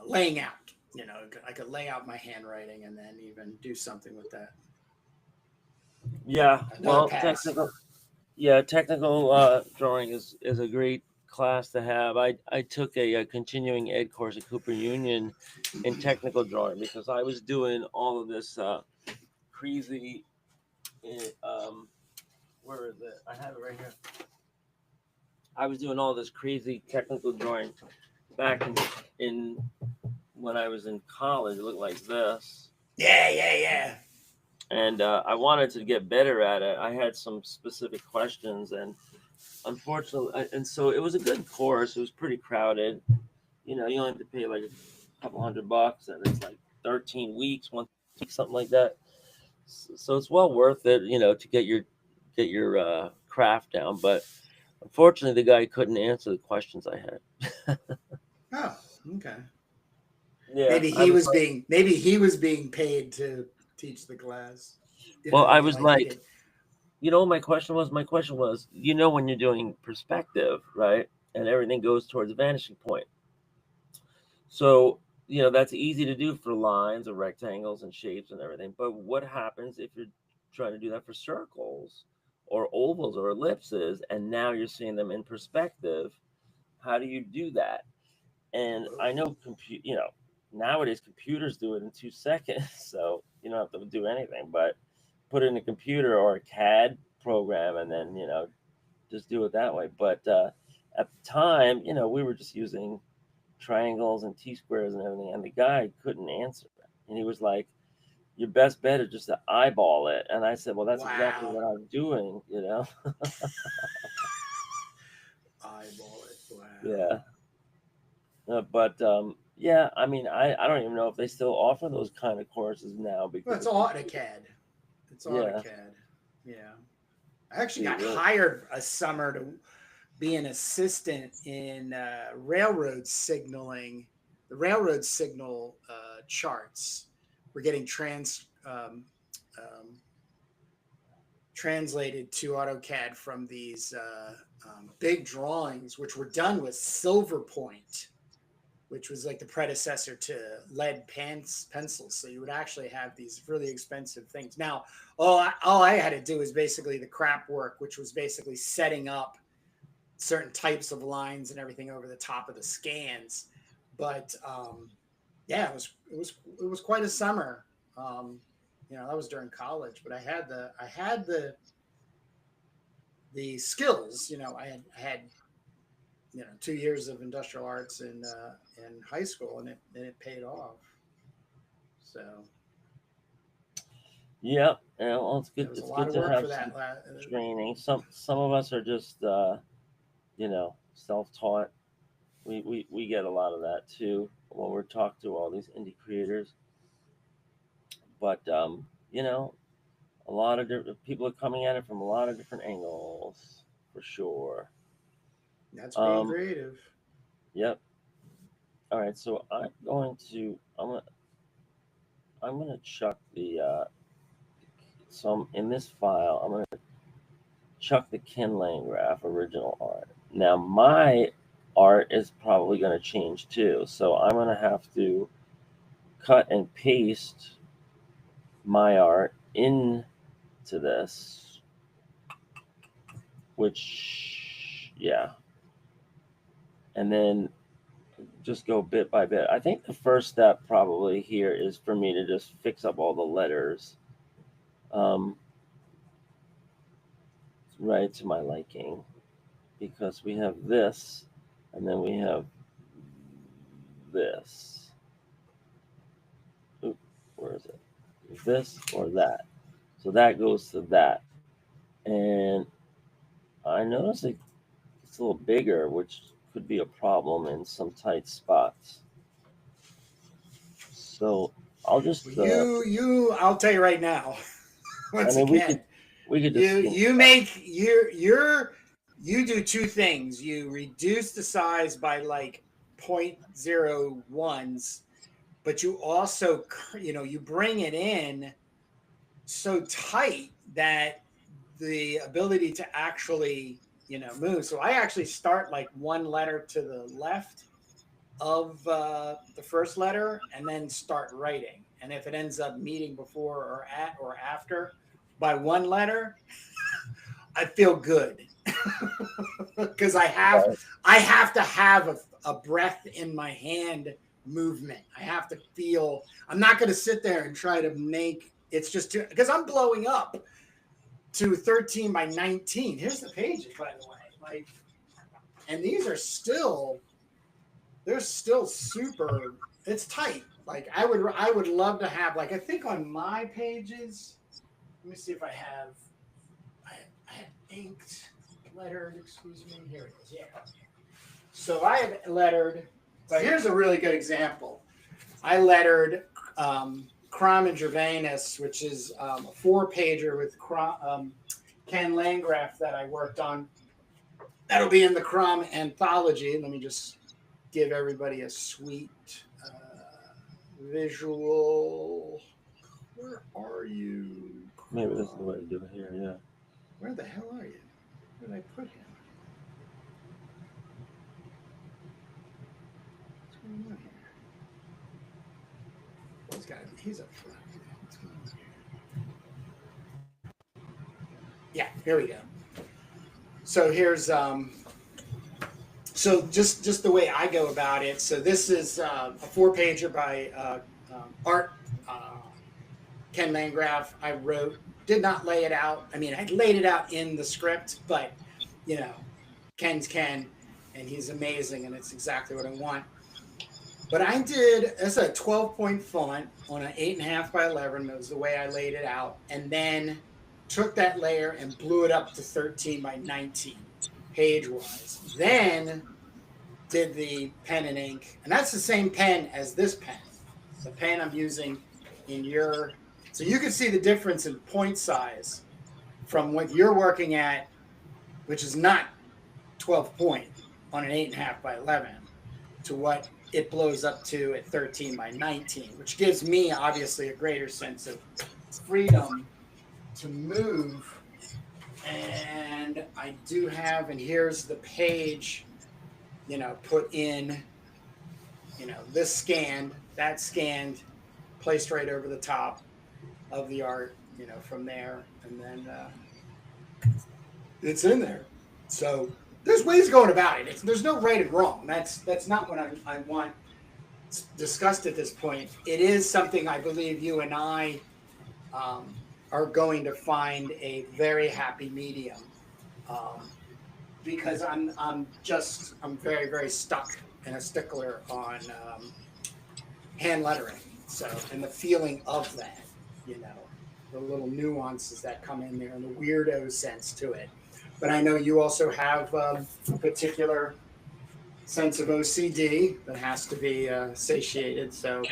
laying out, you know, I could lay out my handwriting and then even do something with that. Yeah, well, technical drawing is a great class to have. I took a continuing ed course at Cooper Union in technical drawing because I was doing all of this crazy. Where is it? I have it right here. I was doing all this crazy technical drawing back in when I was in college. It looked like this. Yeah. And I wanted to get better at it. I had some specific questions, and unfortunately, and so it was a good course. It was pretty crowded. You know, you only have to pay like a couple $100, and it's like 13 weeks, one week, something like that. So it's well worth it, you know, to get your craft down. But unfortunately, the guy couldn't answer the questions I had. Oh, okay. Yeah, maybe he was being paid to teach the class. Well, I was like, you know, my question was, you know, when you're doing perspective, right, and everything goes towards a vanishing point. So, you know, that's easy to do for lines or rectangles and shapes and everything. But what happens if you're trying to do that for circles or ovals or ellipses, and now you're seeing them in perspective? How do you do that? And I know, you know, nowadays computers do it in 2 seconds, so you don't have to do anything but put it in a computer or a CAD program, and then, you know, just do it that way. But at the time, you know, we were just using triangles and T-squares and everything, and the guy couldn't answer it. And he was like, your best bet is just to eyeball it. And I said, well, that's exactly what I'm doing, you know. Eyeball it. Wow. Yeah. But yeah, I mean, I don't even know if they still offer those kind of courses now, because it's AutoCAD. It's AutoCAD. Yeah. I actually got hired a summer to be an assistant in railroad signaling. The railroad signal charts were getting translated to AutoCAD from these big drawings, which were done with Silver Point, which was like the predecessor to lead pencils. So you would actually have these really expensive things. Now, all I had to do was basically the crap work, which was basically setting up certain types of lines and everything over the top of the scans. But yeah, it was quite a summer. You know, that was during college, but I had the skills. You know, I had you know 2 years of industrial arts in high school, and it paid off. So yeah, well, it's good. It's good to have some training. Some of us are just you know, self-taught. We get a lot of that too when we're talking to all these indie creators. But you know, a lot of different people are coming at it from a lot of different angles, for sure. That's being creative. Yep. All right, so I'm gonna chuck the some in this file. I'm gonna chuck the Ken Landgraf original art. Now my art is probably gonna change too, so I'm gonna have to cut and paste my art into this, which, yeah, and then just go bit by bit. I think the first step probably here is for me to just fix up all the letters. right to my liking, because we have this, and then we have this. Oop, where is it? This or that. So that goes to that. And I notice it's a little bigger, which could be a problem in some tight spots. So I'll just. I'll tell you right now. Once I mean, again, we could just. You do two things. You reduce the size by like 0.01s, but you also, you bring it in so tight that the ability to actually, move. So I actually start like one letter to the left of the first letter and then start writing. And if it ends up meeting before or at or after by one letter, I feel good because I have to have a breath in my hand movement. I have to feel. I'm not going to sit there and try to make. It's just too, because I'm blowing up to 13 by 19. Here's the pages, by the way. Like, and these are still. They're still super. It's tight. Like I would love to have. Like I think on my pages. Let me see if I have. I have inked, lettered. Excuse me. Here it is. Yeah. So I have lettered. So here's a really good example. I lettered Crom and Gervanus, which is a 4-pager with Ken Landgraf that I worked on. That'll be in the Crom Anthology. Let me just give everybody a sweet visual. Where are you? Maybe this is the way to do it here, yeah. Where the hell are you? Where did I put him? What's going on here? He's up front. What's going on here? Yeah, here we go. So here's so just the way I go about it. So this is a 4-pager by Art Ken Landgraf. I did not lay it out. I mean, I laid it out in the script, but Ken's Ken, and he's amazing, and it's exactly what I want. But I did, that's a 12-point font on an 8.5 by 11. That was the way I laid it out. And then took that layer and blew it up to 13 by 19 page-wise. Then did the pen and ink. And that's the same pen as this pen. The pen I'm using in your... So you can see the difference in point size from what you're working at, which is not 12 point on an 8.5 by 11, to what it blows up to at 13 by 19, which gives me obviously a greater sense of freedom to move. And I do have, and here's the page, put in, this scanned, that scanned, placed right over the top of the art, from there. And then it's in there. So there's ways going about it. There's no right and wrong. That's not what I want discussed at this point. It is something I believe you and I are going to find a very happy medium, because I'm very, very stuck and a stickler on hand lettering. So, and the feeling of that, the little nuances that come in there and the weirdo sense to it. But I know you also have a particular sense of OCD that has to be satiated. So,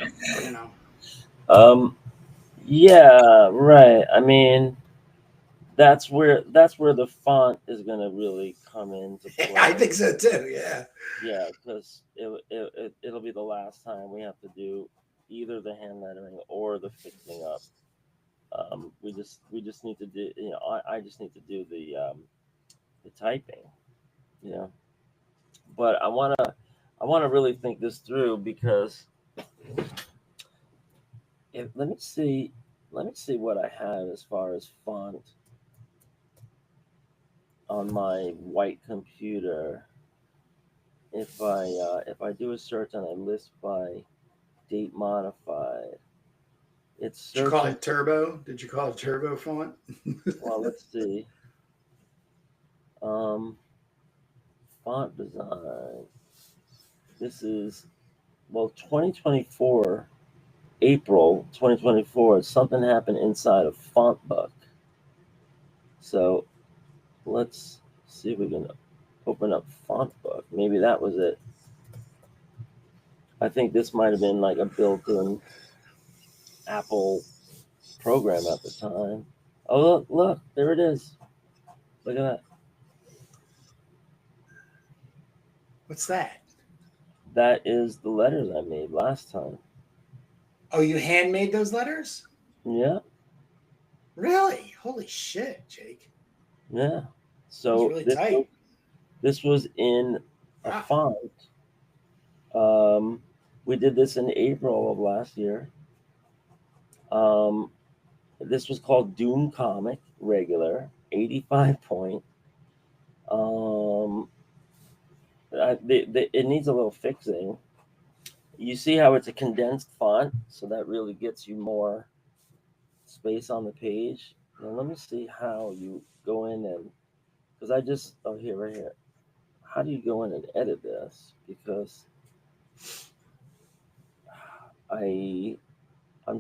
Yeah, right. I mean, that's where the font is going to really come into play. I think so too. Yeah. Yeah, because it'll be the last time we have to do either the hand lettering or the fixing up. We just need to do. I just need to do the typing. But I wanna really think this through, because let me see what I have as far as font on my white computer. If I do a search and I list by date modified, it's Did you call it turbo? Did you call it turbo font? Well, let's see. Font design. This is, 2024, April 2024. Something happened inside of Fontbook. So let's see if we can open up Fontbook. Maybe that was it. I think this might have been like a built-in Apple program at the time. Oh, look, there it is. Look at that. What's that? That is the letters I made last time. Oh, you handmade those letters? Yeah. Really? Holy shit, Jake. Yeah. So really tight. This was in a font. We did this in April of last year. This was called Doom Comic Regular, 85 point. It needs a little fixing. You see how it's a condensed font, so that really gets you more space on the page. Now let me see how you go in and, because right here. How do you go in and edit this? Because I'm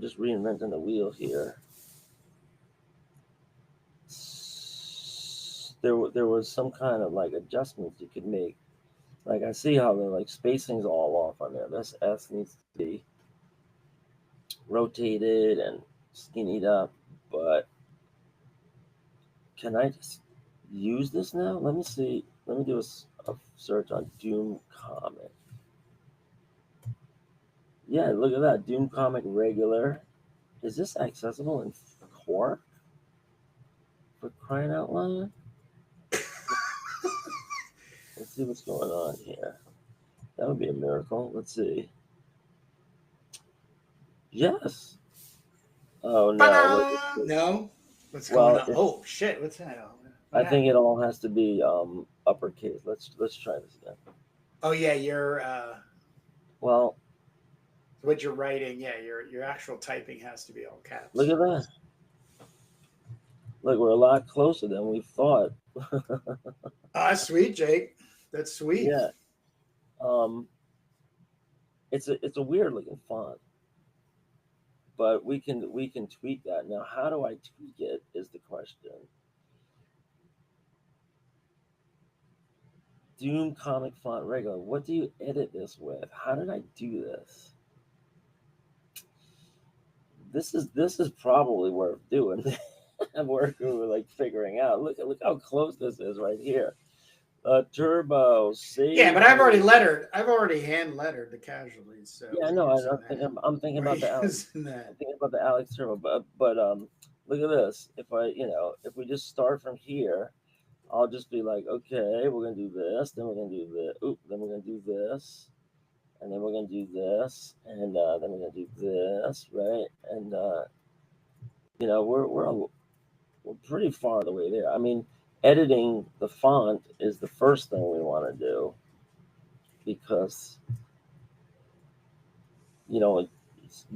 just reinventing the wheel here. There was some kind of like adjustments you could make. Like I see how the like spacing's all off on there. This S needs to be rotated and skinnied up, but can I just use this now? Let me see. Let me do a search on Doom Comic. Yeah, look at that. Doom Comic Regular. Is this accessible in Quark? For crying out loud? Let's see what's going on here. That would be a miracle. Let's see. Yes. Oh no. No. What's going on? Oh shit! What's that? I think it all has to be uppercase. Let's try this again. Oh yeah, your well, what you're writing, yeah, your actual typing has to be all caps. Look at that. Look, we're a lot closer than we thought. That's sweet, Jake. That's sweet. Yeah. It's a weird looking font, but we can tweak that. Now, how do I tweak it is the question. Doom Comic Font Regular. What do you edit this with? How did I do this? This is probably worth doing. We're like figuring out. Look how close this is right here. Turbo. Yeah, but I've already hand lettered the Casualties. So yeah, no, I'm thinking about the Alex. I'm thinking about the Alex Turbo. But look at this. If if we just start from here, I'll just be like, okay, we're gonna do this, then we're gonna do this, then we're gonna do this, and then we're gonna do this, and then we're gonna do this, right? And we're pretty far the way there. I mean, editing the font is the first thing we want to do because you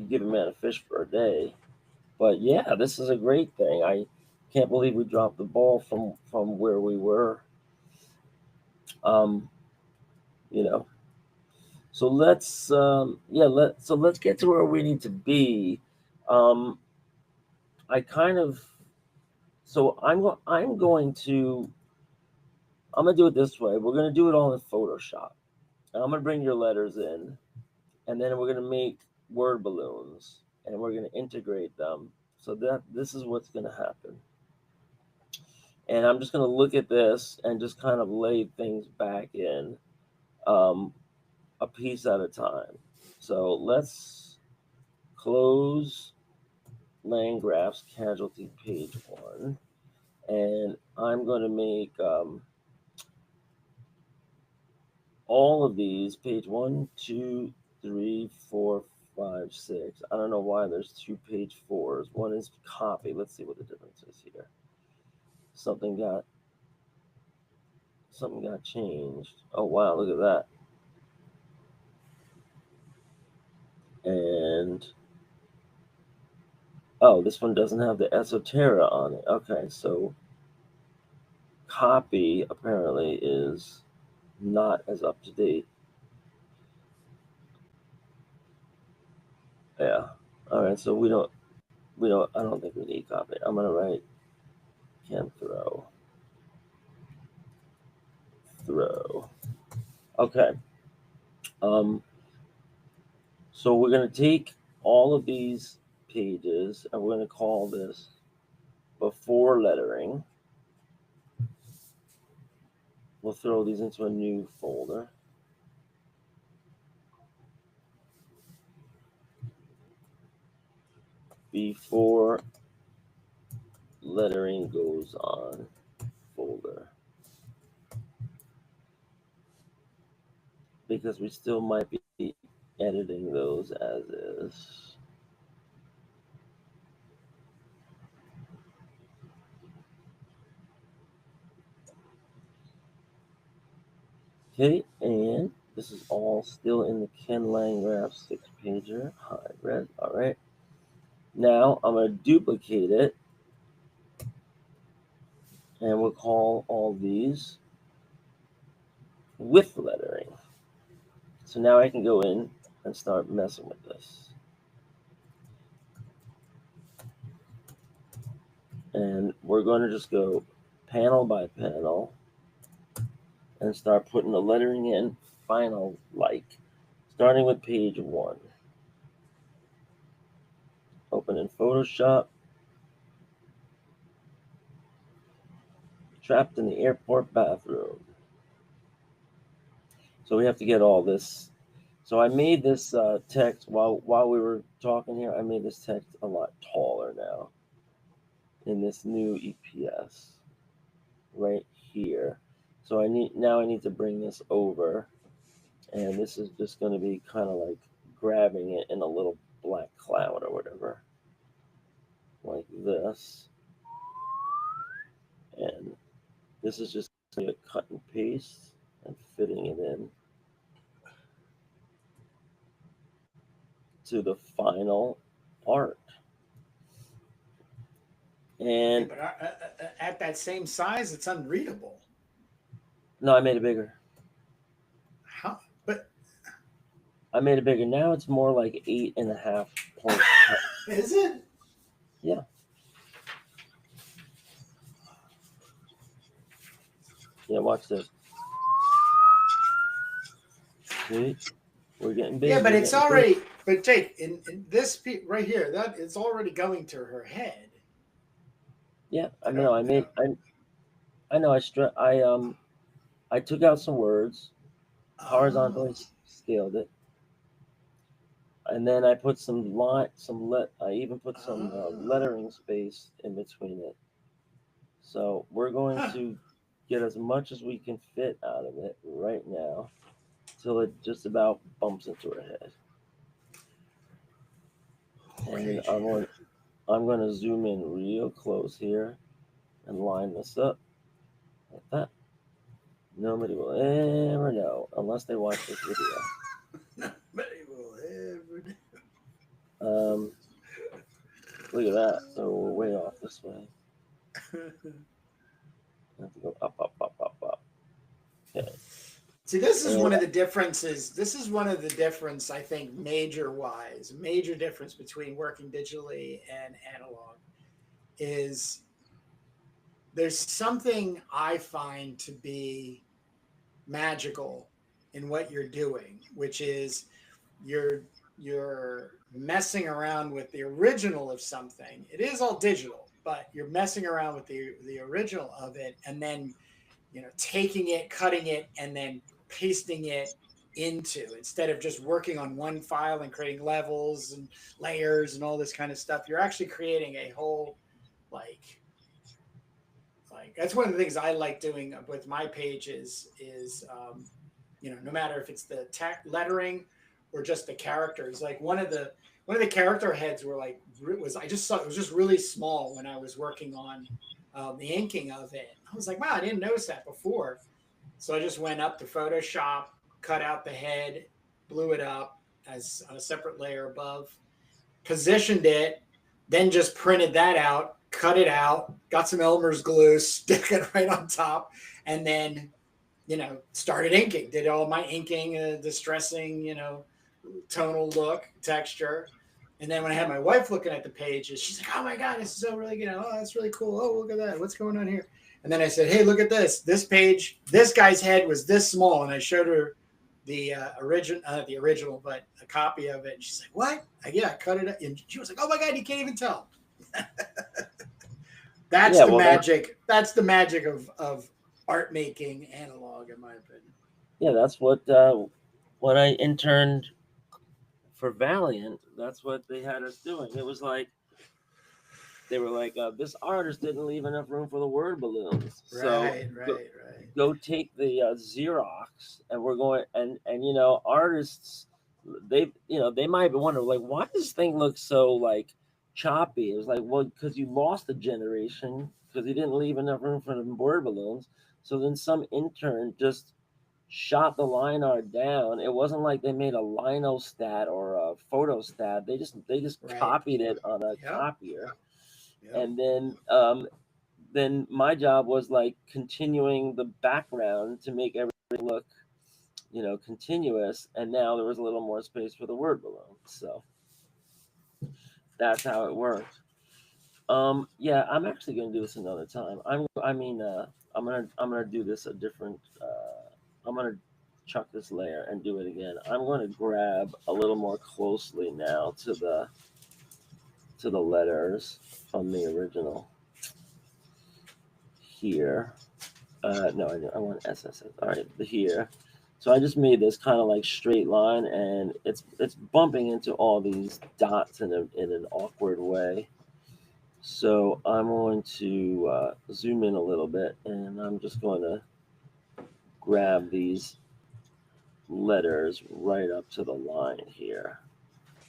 give a man a fish for a day. But yeah, this is a great thing. I can't believe we dropped the ball from where we were. So let's let's get to where we need to be. I'm gonna do it this way. We're gonna do it all in Photoshop. And I'm gonna bring your letters in, and then we're gonna make word balloons, and we're gonna integrate them. So that this is what's gonna happen. And I'm just gonna look at this and just kind of lay things back in, a piece at a time. So let's close Landgraf's Casualty page 1, and I'm going to make all of these page 1, 2, 3, 4, 5, 6. I don't know why there's 2 page 4s. One is copy. Let's see what the difference is here. Something got changed. Oh wow, look at that. And oh, this one doesn't have the esoteric on it. Okay, so copy apparently is not as up to date. Yeah. All right. So we don't. I don't think we need copy. I'm gonna write can throw. Okay. So we're gonna take all of these pages and we're gonna call this before lettering. We'll throw these into a new folder. Before lettering goes on folder. Because we still might be editing those as is. Okay, and this is all still in the Ken Landgraf 6-pager hybrid. All right. Now I'm going to duplicate it, and we'll call all these with lettering. So now I can go in and start messing with this. And we're going to just go panel by panel and start putting the lettering in final, like starting with page 1. Open in Photoshop. Trapped in the airport bathroom. So we have to get all this. So I made this text while we were talking here. I made this text a lot taller now in this new EPS right here. So I need to bring this over, and this is just going to be kind of like grabbing it in a little black cloud or whatever, like this. And this is just going to cut and paste and fitting it in to the final part. And but at that same size, it's unreadable. No, I made it bigger. How? But I made it bigger. Now it's more like 8.5 points. Is it? Yeah. Yeah, watch this. See? We're getting big. Yeah, but it's already. Big. But Jake, in this right here, that it's already going to her head. Yeah, I know. I know. I took out some words, horizontally scaled it, and then I put I even put some lettering space in between it. So we're going to get as much as we can fit out of it right now, till it just about bumps into her head. And I'm going to zoom in real close here and line this up like that. Nobody will ever know unless they watch this video. Nobody will ever know. Look at that. So we're way off this way. I have to go up. Okay. See, this is one of the differences. This is one of the difference, I think, major difference between working digitally and analog is there's something I find to be magical in what you're doing, which is you're messing around with the original of something. It is all digital, but you're messing around with the original of it, and then taking it, cutting it, and then pasting it into, instead of just working on one file and creating levels and layers and all this kind of stuff. You're actually creating a whole like that's one of the things I like doing with my pages is no matter if it's the lettering or just the characters. Like one of the character heads I just saw it was just really small when I was working on the inking of it. I was like, wow, I didn't notice that before. So I just went up to Photoshop, cut out the head, blew it up as on a separate layer above, positioned it, then just printed that out cut it out, got some Elmer's glue, stick it right on top, and then, started inking. Did all my inking, distressing, tonal look, texture. And then when I had my wife looking at the pages, she's like, "Oh my God, this is so really, oh, that's really cool. Oh, look at that. What's going on here?" And then I said, "Hey, look at this. This page, this guy's head was this small." And I showed her the original, but a copy of it. And she's like, "What?" I cut it up. And she was like, "Oh my God, you can't even tell." That's the magic. That's the magic of art making analog, in my opinion. Yeah, that's what when I interned for Valiant, that's what they had us doing. It was like they were like, this artist didn't leave enough room for the word balloons. Right. Go take the Xerox, and we're going and artists, they might wonder like, why does this thing look so like choppy? It was like, well, because you lost a generation because he didn't leave enough room for the word balloons. So then some intern just shot the line art down. It wasn't like they made a linostat or a photostat. They just copied it on a copier. Yep. And then my job was like continuing the background to make everything look, continuous. And now there was a little more space for the word balloon. So that's how it worked. Yeah, I'm actually gonna do this another time. I'm gonna do this a different. I'm gonna chuck this layer and do it again. I'm gonna grab a little more closely now to the letters from the original. Here, no, I want SSS. All right, here. So I just made this kind of like straight line, and it's bumping into all these dots in an awkward way. So I'm going to zoom in a little bit, and I'm just going to grab these letters right up to the line here.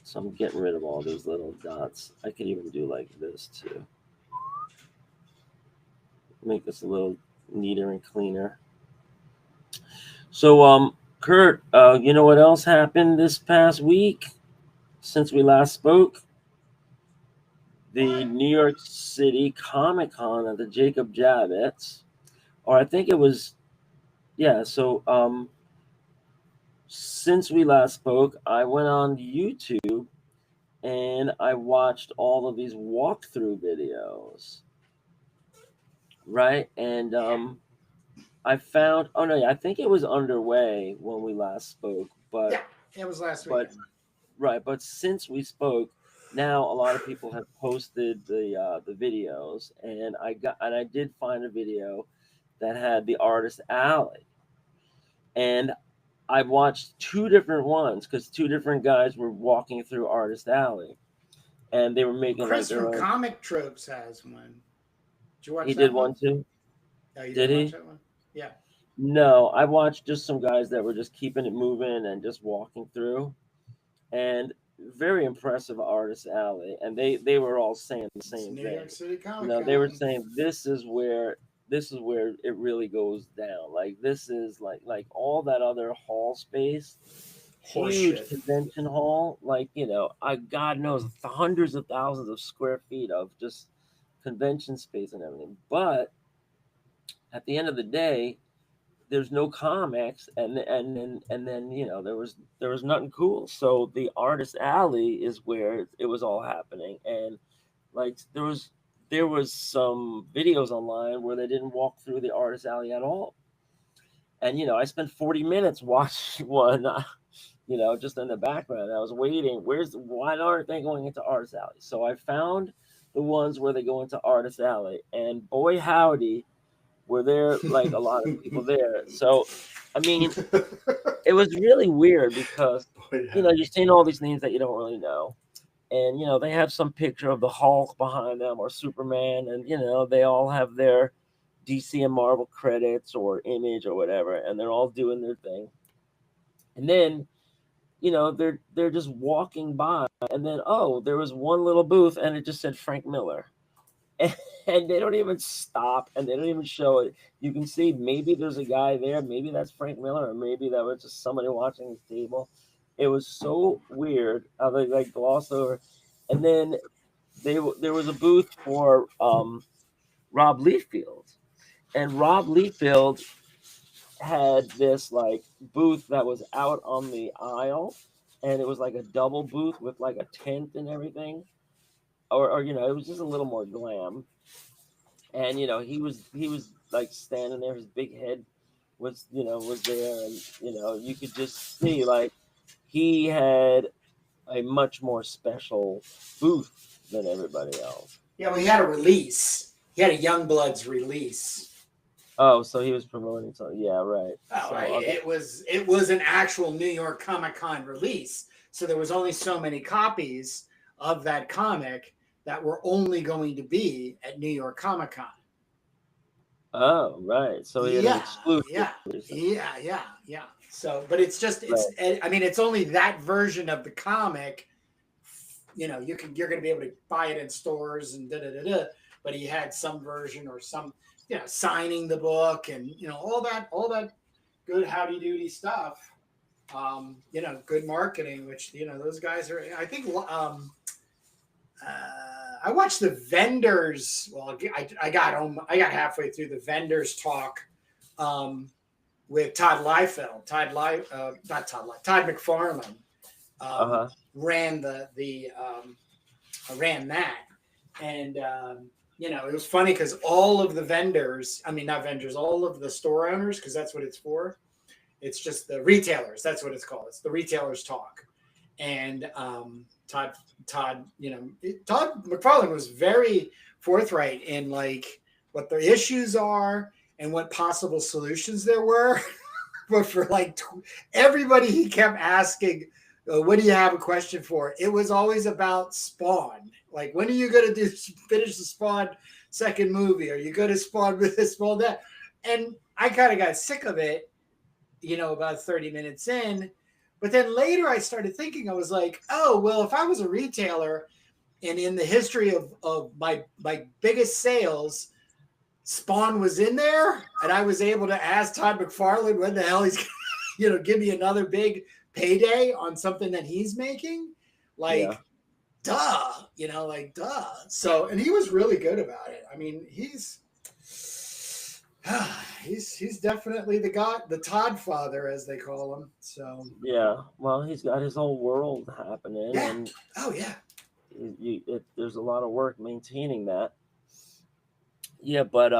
So I'm getting rid of all these little dots. I could even do like this too. Make this a little neater and cleaner. So, Kurt, you know what else happened this past week since we last spoke? The New York City Comic Con at the Jacob Javits, or I think it was, yeah. So, since we last spoke, I went on YouTube and I watched all of these walkthrough videos, right? And I found, oh no, I think it was underway when we last spoke, but yeah, it was last week. Right, but since we spoke, now a lot of people have posted the videos, and I did find a video that had the Artist Alley, and I watched two different ones because two different guys were walking through Artist Alley, and they were making Chris like their from own. Comic Tropes has one. Did you watch He that did one? one too. Oh, you did didn't he? watch that one? Yeah. No, I watched just some guys that were just keeping it moving and just walking through, and very impressive Artist Alley. And they were all saying the same New thing. York City Comic No, Con. they were saying this is where it really goes down. Like this is like all that other hall space, huge convention hall. Like God knows hundreds of thousands of square feet of just convention space and everything. But at the end of the day, there's no comics, and then there was nothing cool. So the Artist Alley is where it was all happening, and like there was some videos online where they didn't walk through the Artist Alley at all, and I spent 40 minutes watching one, just in the background. I was waiting. Why aren't they going into Artist Alley? So I found the ones where they go into Artist Alley, and boy howdy, were there like a lot of people there. So, I mean, it was really weird because, you're seeing all these names that you don't really know. And, they have some picture of the Hulk behind them or Superman. And, they all have their DC and Marvel credits or Image or whatever. And they're all doing their thing. And then, they're just walking by. And then, there was one little booth and it just said Frank Miller. And they don't even stop and they don't even show it. You can see maybe there's a guy there, maybe that's Frank Miller, or maybe that was just somebody watching his table. It was so weird how they like glossed over. And then there was a booth for Rob Liefeld, and Rob Liefeld had this like booth that was out on the aisle, and it was like a double booth with like a tent and everything, or it was just a little more glam. And he was like standing there, his big head was there, and you could just see like he had a much more special booth than everybody else. Yeah, we had a release. He had a Youngbloods release. Oh, so he was promoting something. Yeah, right. Oh, So, right. It was an actual New York Comic Con release. So there was only so many copies of that comic that were only going to be at New York Comic Con. Oh, right. So he had an exclusive. Yeah. So, but it's just I mean, it's only that version of the comic. You're going to be able to buy it in stores and But he had some version or some signing the book and all that good howdy doody stuff. Good marketing, which those guys are. I think I watched the vendors. Well, I got halfway through the vendors talk with Todd Liefeld. Todd McFarlane ran ran that, and it was funny because all of the vendors, not vendors, all of the store owners, because that's what it's for. It's just the retailers. That's what it's called. It's the retailers talk. And Todd McFarlane was very forthright in like what the issues are and what possible solutions there were. But for like everybody, he kept asking, what do you have a question for? It was always about Spawn. Like, when are you going to finish the Spawn second movie? Are you going to Spawn with this, Spawn that? And I kind of got sick of it, about 30 minutes in. But then later I started thinking, I was like, oh, well, if I was a retailer and in the history of my biggest sales, Spawn was in there and I was able to ask Todd McFarlane when the hell he's going to, give me another big payday on something that he's making. Like, duh. So, and he was really good about it. I mean, he's definitely the Todd father, as they call him. So yeah, well, he's got his whole world happening, and there's a lot of work maintaining that. Yeah, but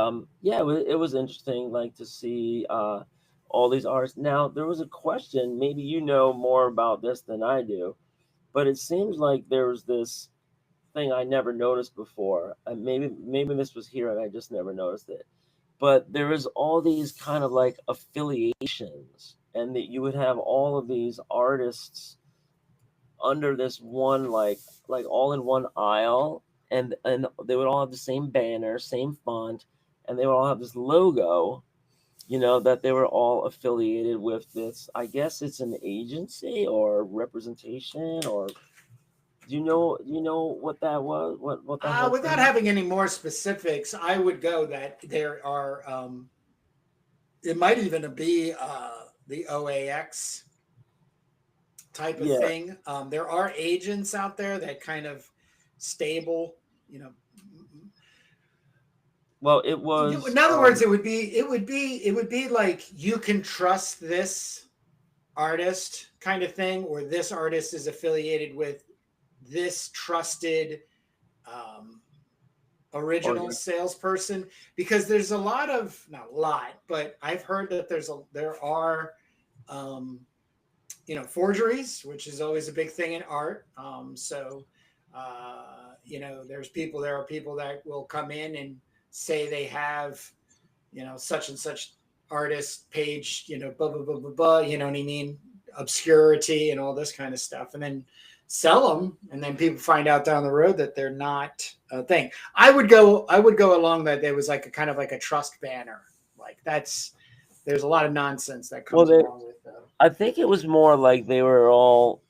it was interesting, like to see all these artists. Now there was a question. Maybe you know more about this than I do, but it seems like there was this thing I never noticed before. Maybe this was here and I just never noticed it. But there is all these kind of like affiliations, and that you would have all of these artists under this one like all in one aisle, and they would all have the same banner, same font, and they would all have this logo, that they were all affiliated with this. I guess it's an agency or representation, or do you know what that was? What that without having any more specifics, I would go that there are it might even be the OAX type of thing. There are agents out there that kind of stable, Well, it was. In other words, it would be like, you can trust this artist kind of thing, or this artist is affiliated with this trusted original salesperson, because there's not a lot, but I've heard that there are forgeries, which is always a big thing in art. There are people that will come in and say they have, such and such artist page, blah, blah, blah, blah, blah, you know what I mean? Obscurity and all this kind of stuff. And then sell them. And then people find out down the road that they're not a thing. I would go along that there was like a kind of like a trust banner. Like there's a lot of nonsense that comes along with that. I think it was more like they were all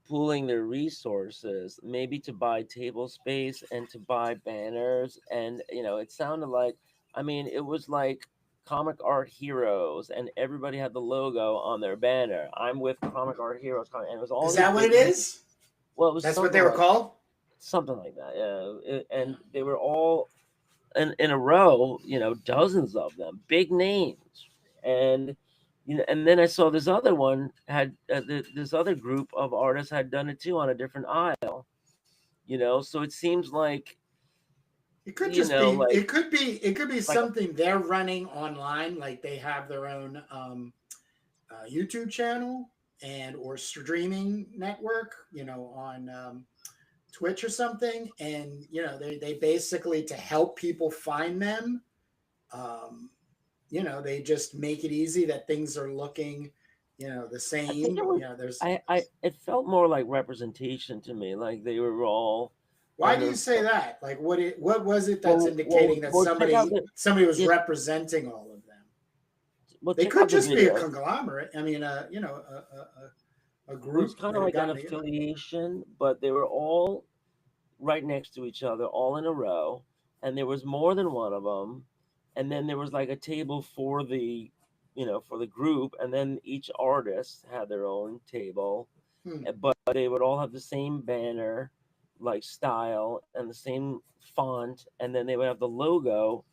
pooling their resources, maybe to buy table space and to buy banners. And, it sounded like, it was like Comic Art Heroes, and everybody had the logo on their banner. I'm with Comic Art Heroes. And it was all. Is that what it is? Well, it was. That's what they were called? something like that. And they were all in a row, dozens of them, big names. And and then I saw this other one had this other group of artists had done it too on a different aisle. So it seems like it could just be like it could be like something they're running online, like they have their own YouTube channel and or streaming network, on Twitch or something, and they basically, to help people find them, they just make it easy that things are looking, the I think same. it was There's it felt more like representation to me, like they were all Why on do you those. say that? Like, what was it that's indicating that Check out somebody was yeah, representing all of them? They check could out the just be a video. conglomerate. I mean, a It was group kind that of had like an gotten together. affiliation, but they were all right next to each other, all in a row, and there was more than one of them. And then there was like a table for the, for the group, and then each artist had their own table, but they would all have the same banner, like style, and the same font, and then they would have the logo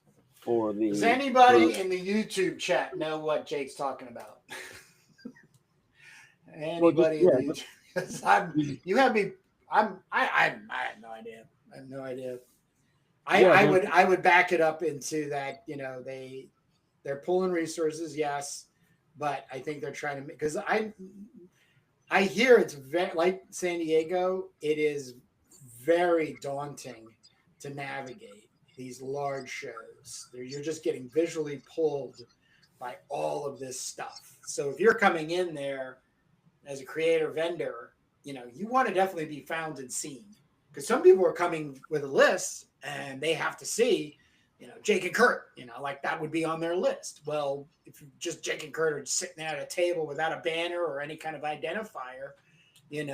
for Does the anybody group. in the YouTube chat know what Jake's talking about? Well, just Anybody in yeah, the YouTube? just, You have me. I have no idea. I have no idea. yeah, I would back it up into that. They're pulling resources, yes, but I think they're trying to, because I hear it's very, like San Diego, it is very daunting to navigate these large shows. You're just getting visually pulled by all of this stuff. So if you're coming in there as a creator vendor, you want to definitely be found and seen, because some people are coming with a list and they have to see, Jake and Kurt, like that would be on their list. Well, if just Jake and Kurt are sitting at a table without a banner or any kind of identifier, it'd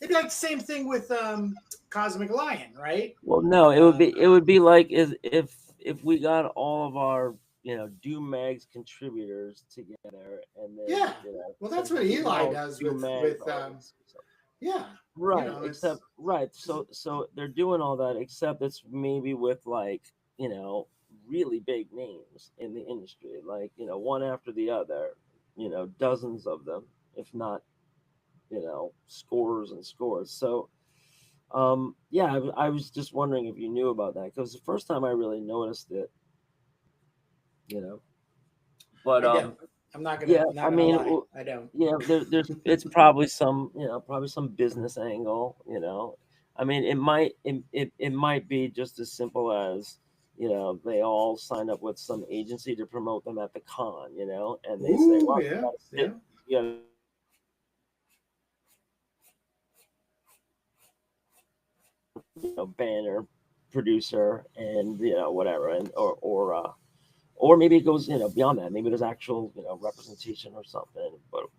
be like the same thing with Cosmic Lion, right? well, no, it would be like if we got all of our Doom Mags contributors together, and then Yeah. Well, that's because what these are Eli all does Doom with Mags artists. So, yeah, right, it's except right, so they're doing all that, except it's maybe with like really big names in the industry, like one after the other, dozens of them, if not scores and scores. So yeah, I was just wondering if you knew about that, because the first time I really noticed it, you know. But I don't. yeah, I'm not I gonna mean, lie. I don't. yeah, there's it's probably some probably some business angle, I mean, it might be just as simple as they all signed up with some agency to promote them at the con, and they say, Ooh, well, yeah, yeah. you gotta banner producer and whatever, and or maybe it goes beyond that. Maybe there's actual representation or something.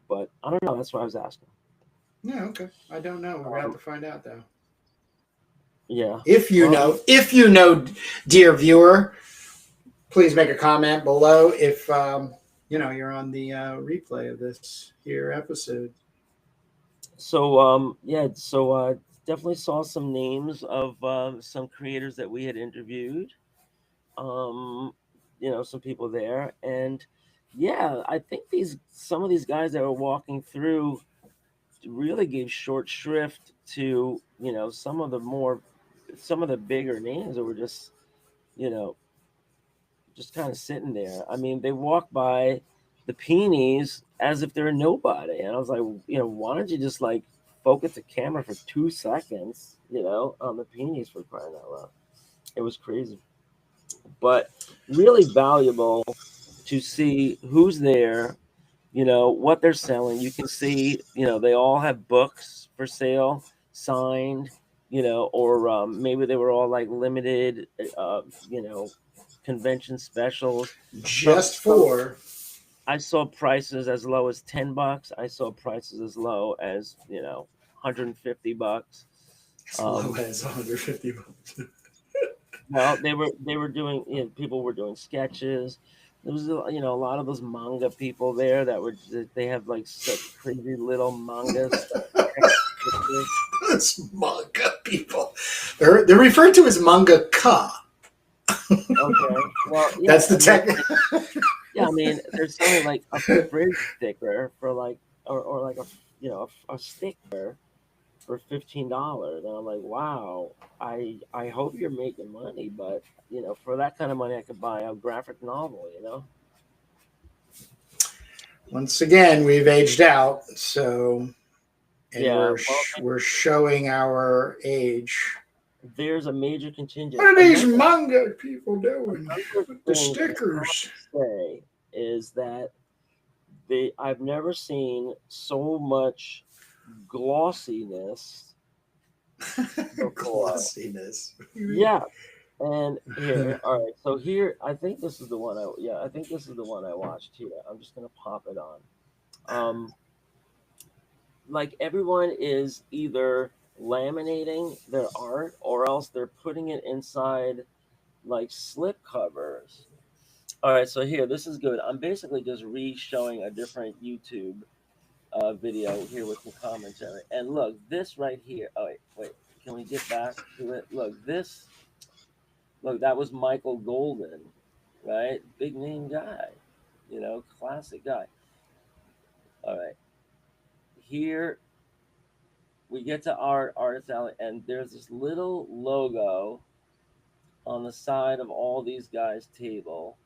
But I don't know. That's what I was asking. Yeah, okay. I don't know. We're gonna have Um, to find out though. yeah. If you know, dear viewer, please make a comment below if you're on the replay of this here episode. So yeah. So definitely saw some names of some creators that we had interviewed. Um, some people there, and yeah, I think some of these guys that were walking through really gave short shrift to some of the bigger names that were you know just kind of sitting there. I mean, they walk by the Peonies as if they're nobody, and I was like, why don't you just like focus the camera for 2 seconds, on the Peonies, for crying out loud. It was crazy, but really valuable to see who's there, what they're selling. You can see, they all have books for sale, signed, or maybe they were all like limited, convention specials. Just Some for I saw prices as low as $10. I saw prices as low as $150. as low as 150 bucks. Well, they were doing, people were doing sketches. There was a lot of those manga people there they have like such crazy little manga stuff. Those manga people. They're referred to as mangaka. Okay. Well, yeah, That's the tech. Yeah, I mean, there's something like a fridge sticker for like, or like a sticker for $15, and I'm like, wow. I hope you're making money, but for that kind of money, I could buy a graphic novel. Once again, we've aged out, so Yeah. we're showing our age. There's a major contingent. What are these manga people doing with the stickers? Say is that I've never seen so much glossiness before. Glossiness. Yeah. And here, all right. So here, I think this is the one. I think this is the one I watched here. I'm just gonna pop it on. Like everyone is either laminating their art or else they're putting it inside like slip covers. All right, so here, this is good. I'm basically just re-showing a different YouTube video here with some commentary. And look, this right here. Oh wait, can we get back to it? Look, that was Michael Golden, right? Big name guy, classic guy. All right, here we get to our artist alley, and there's this little logo on the side of all these guys' table.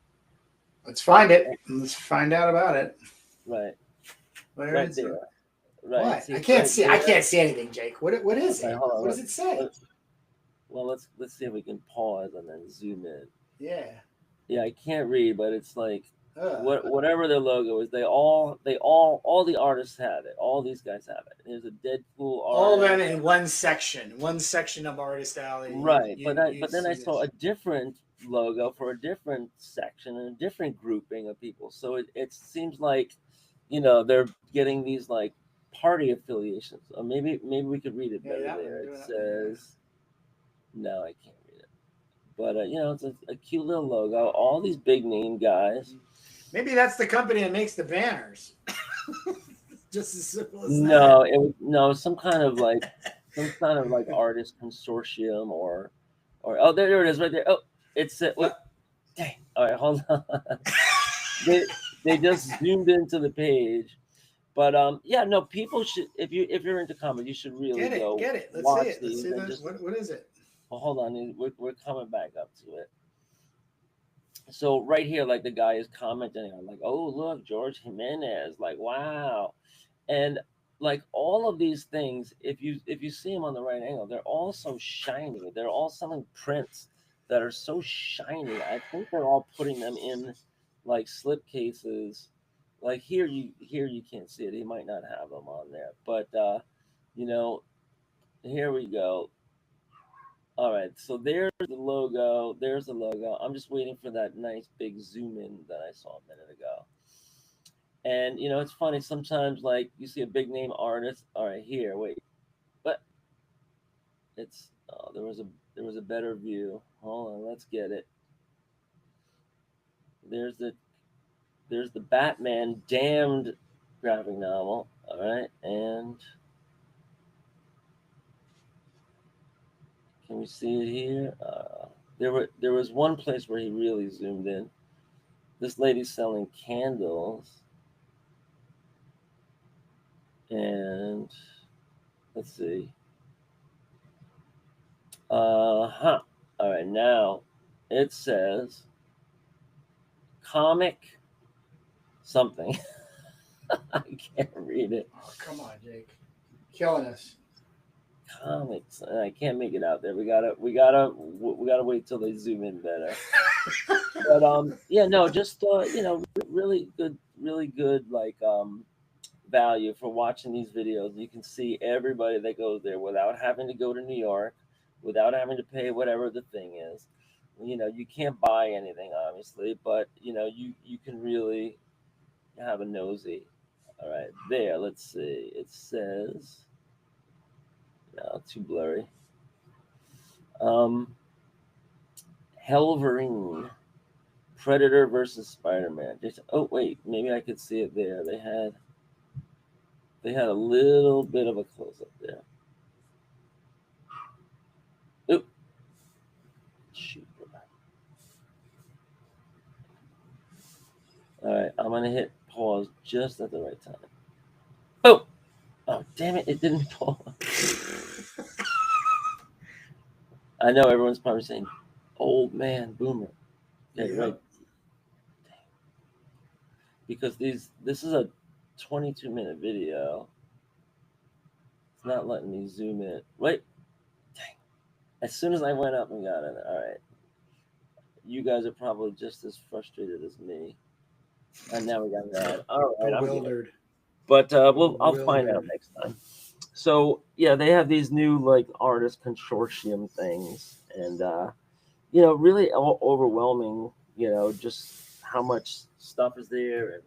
Let's find it. Let's find out about it. Right. Where right is there. it? Right. What? I can't see. There. I can't see anything, Jake. What is it? What does it say? Well, let's see if we can pause and then zoom in. Yeah. Yeah, I can't read, but it's like whatever their logo is, all the artists have it. All these guys have it. There's a Deadpool artist. All of them in one section of Artist Alley. Right, but then I saw a different logo for a different section and a different grouping of people. So it seems like, they're getting these like party affiliations. Or maybe we could read it better there. It says, no, I can't read it. But it's a cute little logo. All these big name guys. Maybe that's the company that makes the banners. Just as simple as that. It was some kind of like artist consortium or oh, there it is right there. Oh, it's dang. All right, hold on. they just zoomed into the page. But people should, if you're into comedy, you should really get it. Let's watch see it. These. Let's see what is it? Well, hold on, we're coming back up to it. So right here, like the guy is commenting on, like, oh look, George Jimenez, like wow, and like all of these things, if you see them on the right angle, they're all so shiny. They're all selling prints that are so shiny. I think they're all putting them in like slip cases. Like here you can't see it. He might not have them on there, but here we go. All right, so there's the logo. I'm just waiting for that nice big zoom in that I saw a minute ago. And it's funny sometimes, like you see a big name artist. All right, here, wait, but it's there was a better view. Hold on, let's get it. There's the Batman Damned graphic novel. All right, and can we see it here? There was one place where he really zoomed in. This lady's selling candles, and let's see. All right, now it says comic something. I can't read it. Oh, come on, Jake. Killing us. Comics. I can't make it out there. We gotta wait till they zoom in better. But just really good like value for watching these videos. You can see everybody that goes there without having to go to New York, without having to pay whatever the thing is. You can't buy anything obviously, but you can really have a nosy. All right, there. Let's see. It says. No, too blurry. Helverine, Predator versus Spider-Man. Oh wait, maybe I could see it there. They had a little bit of a close-up there. Oop, All right, I'm gonna hit pause just at the right time. Oh, oh, damn it! It didn't pause. I know everyone's probably saying, "Old man, boomer." Okay, right. Because this is a 22-minute video. It's not letting me zoom in. Wait, dang! As soon as I went up and got in, all right. You guys are probably just as frustrated as me. And now we got that. All right, Bewildered. But I'll find out next time. So yeah, they have these new like artist consortium things, and really overwhelming. Just how much stuff is there and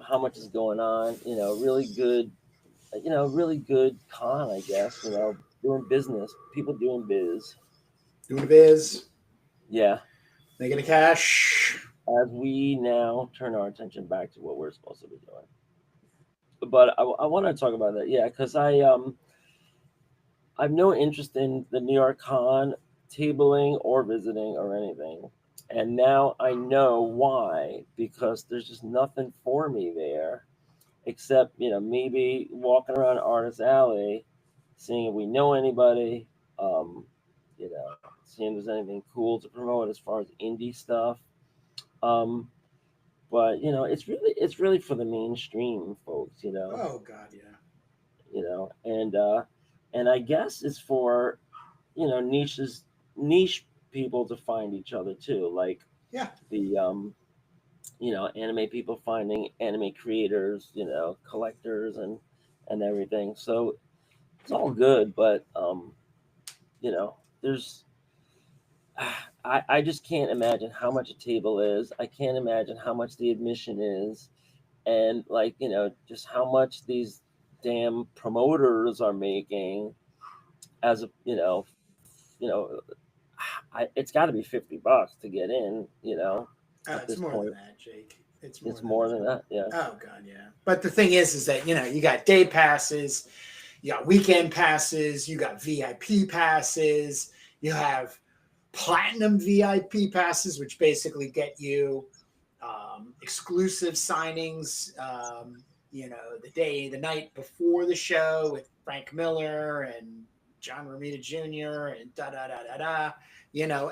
how much is going on. Really good. Really good con, I guess. Doing business, people doing biz. Doing biz. Yeah. Making a cash. As we now turn our attention back to what we're supposed to be doing. But I want to talk about that, yeah, because I've no interest in the New York Con tabling or visiting or anything, and now I know why, because there's just nothing for me there, except maybe walking around Artist Alley, seeing if we know anybody, seeing if there's anything cool to promote as far as indie stuff. Um, but it's really for the mainstream folks. Oh God, yeah. And I guess it's for niche people to find each other too, like Yeah. the anime people finding anime creators, collectors and everything. So it's all good, but there's I just can't imagine how much a table is. I can't imagine how much the admission is, and like just how much these damn promoters are making as a you know it's got to be $50 to get in, at It's this more point. than that, Jake. It's more than that, yeah. Oh God, yeah. But the thing is that you got day passes, you got weekend passes, you got VIP passes, you have platinum VIP passes, which basically get you exclusive signings. The night before the show with Frank Miller and John Romita Jr. and da da da da da.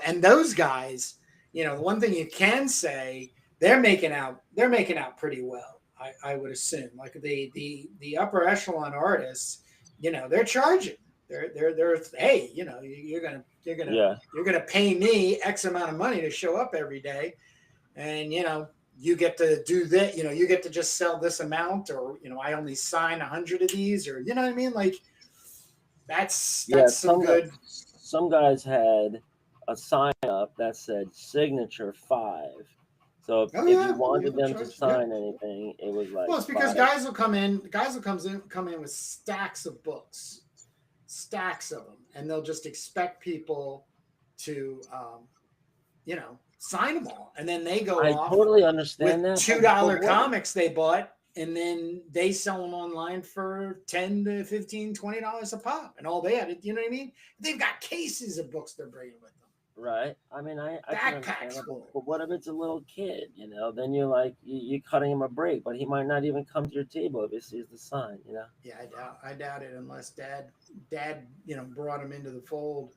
And those guys, the one thing you can say, they're making out pretty well. I would assume, like the upper echelon artists, they're charging. They're hey, you're gonna pay me X amount of money to show up every day, and you get to do that. You get to just sell this amount, or I only sign 100 of these, or you know what I mean. Like that's some good. Some guys had a sign up that said signature 5. So if you wanted them to sign anything, it was like, well, it's because 5. guys will come in with stacks of books, stacks of them, and they'll just expect people to sign them all, and then they go off totally understand with that $2 comics they bought, and then they sell them online for $10 to $15, $20 a pop, and all they had, you know what I mean? They've got cases of books they're bringing with them. Right. I mean, I backpacks full. But what if it's a little kid? Then you're like you're cutting him a break, but he might not even come to your table if he sees the sign. Yeah, I doubt it, unless dad brought him into the fold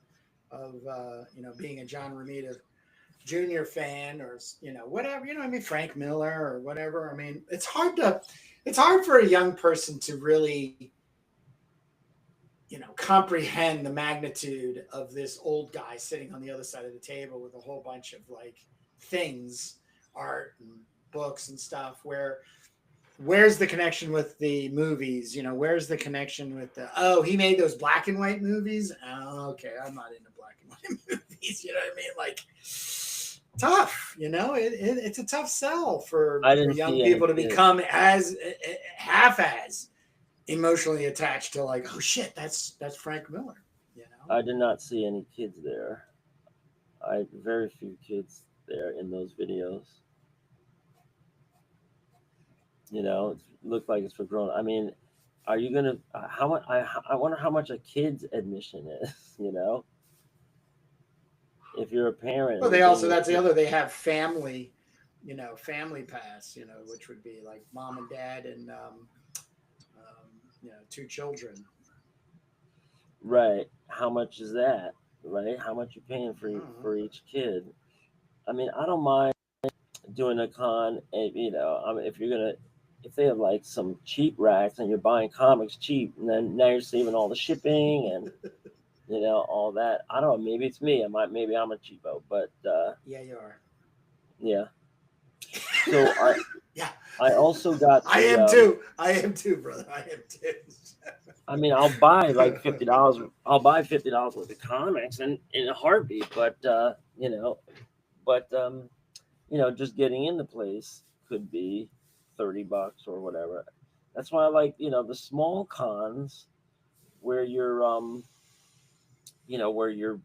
of being a John Romita Jr. fan, or whatever, I mean, Frank Miller or whatever. I mean, it's hard for a young person to really comprehend the magnitude of this old guy sitting on the other side of the table with a whole bunch of like things, art and books and stuff. Where's the connection with the movies? Where's the connection with he made those black and white movies? Oh, okay, I'm not into black and white movies. You know what I mean? Like, tough. It's a tough sell for young people to become as emotionally attached to, like, oh shit, that's Frank Miller. I did not see any kids there. Very few kids there in those videos. It looked like it's for grown. I mean, are you gonna? How much? I wonder how much a kid's admission is. If you're a parent. Well, that's the other. They have family family pass, which would be like mom and dad and, 2 children. Right. How much is that? Right. How much you paying for each kid? I mean, I don't mind doing a con, and I mean, if they have like some cheap racks and you're buying comics cheap, and then now you're saving all the shipping and all that. I don't know. Maybe it's me. Maybe I'm a cheapo, but Yeah, you are. yeah. So yeah, I also got. I am too. I am too, brother. I am too. I mean, I'll buy like $50. I'll buy $50 worth of comics in a heartbeat, but just getting in the place could be $30 or whatever. That's why I like the small cons where you're where you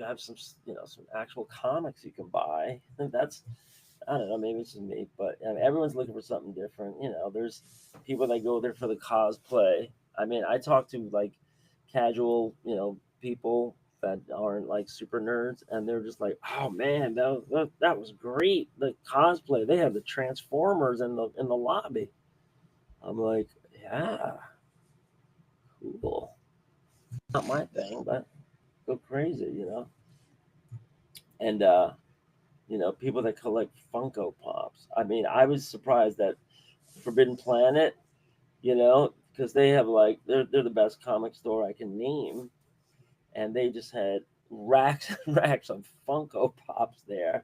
have some some actual comics you can buy. And that's, I don't know, maybe it's just me, but I mean, everyone's looking for something different. There's people that go there for the cosplay. I mean, I talk to like casual, people that aren't like super nerds, and they're just like, "Oh man, that was great. The cosplay. They have the Transformers in the lobby." I'm like, "Yeah, cool. Not my thing, but go crazy, And people that collect Funko Pops. I mean, I was surprised that Forbidden Planet, because they have like they're the best comic store I can name, and they just had racks and racks of Funko Pops there.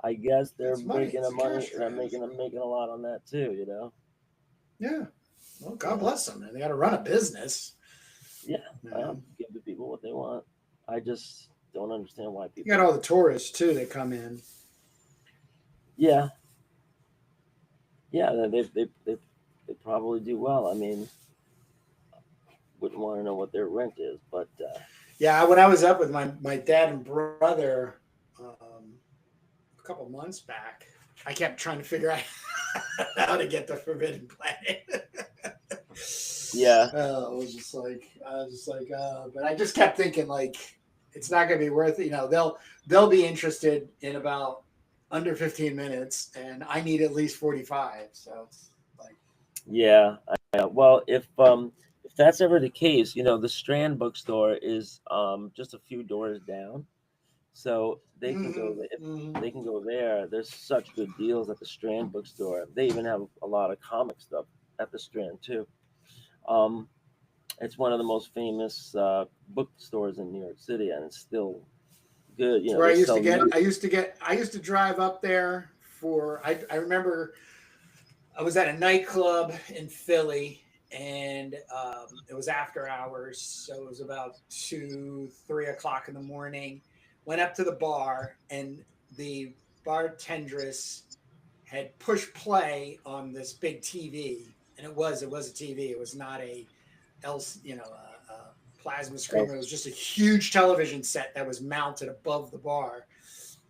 I guess they're making making a lot on that too, Yeah. Well, God bless them. They got to run a business. Yeah, give the people what they want. I just don't understand why people. You got all the tourists too that come in. Yeah. Yeah, they probably do well. I mean, wouldn't want to know what their rent is, but yeah, when I was up with my dad and brother a couple months back, I kept trying to figure out how to get the Forbidden Planet. Yeah, I was just like, but I just kept thinking like, it's not going to be worth it. They'll be interested in about under 15 minutes, and I need at least 45. So it's like, yeah. Well, if that's ever the case, the Strand bookstore is just a few doors down, so they can go. They can go there. There's such good deals at the Strand bookstore. They even have a lot of comic stuff at the Strand too. It's one of the most famous bookstores in New York City, and it's still good. Where I used to drive up there for. I remember I was at a nightclub in Philly, and it was after hours, so it was about 2-3 o'clock in the morning. Went up to the bar, and the bartendress had pushed play on this big TV, and it was a TV. It was not a plasma screen. It was just a huge television set that was mounted above the bar,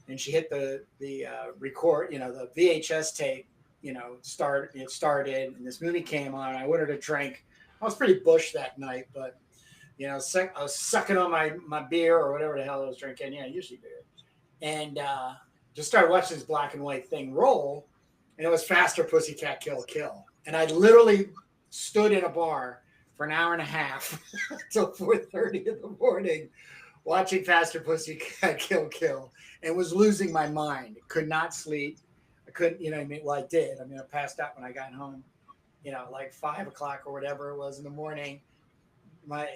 and she hit the record, the VHS tape, started, and this movie came on. I ordered a drink. I was pretty bush that night, but I was sucking on my beer or whatever the hell I was drinking. Yeah, usually beer, and just started watching this black and white thing roll, and it was Faster Pussycat Kill Kill, and I literally stood in a bar for an hour and a half until 4:30 in the morning, watching Faster Pussycat Kill Kill, and was losing my mind. Could not sleep. I couldn't, well, I did. I passed out when I got home, like 5 o'clock or whatever it was in the morning. My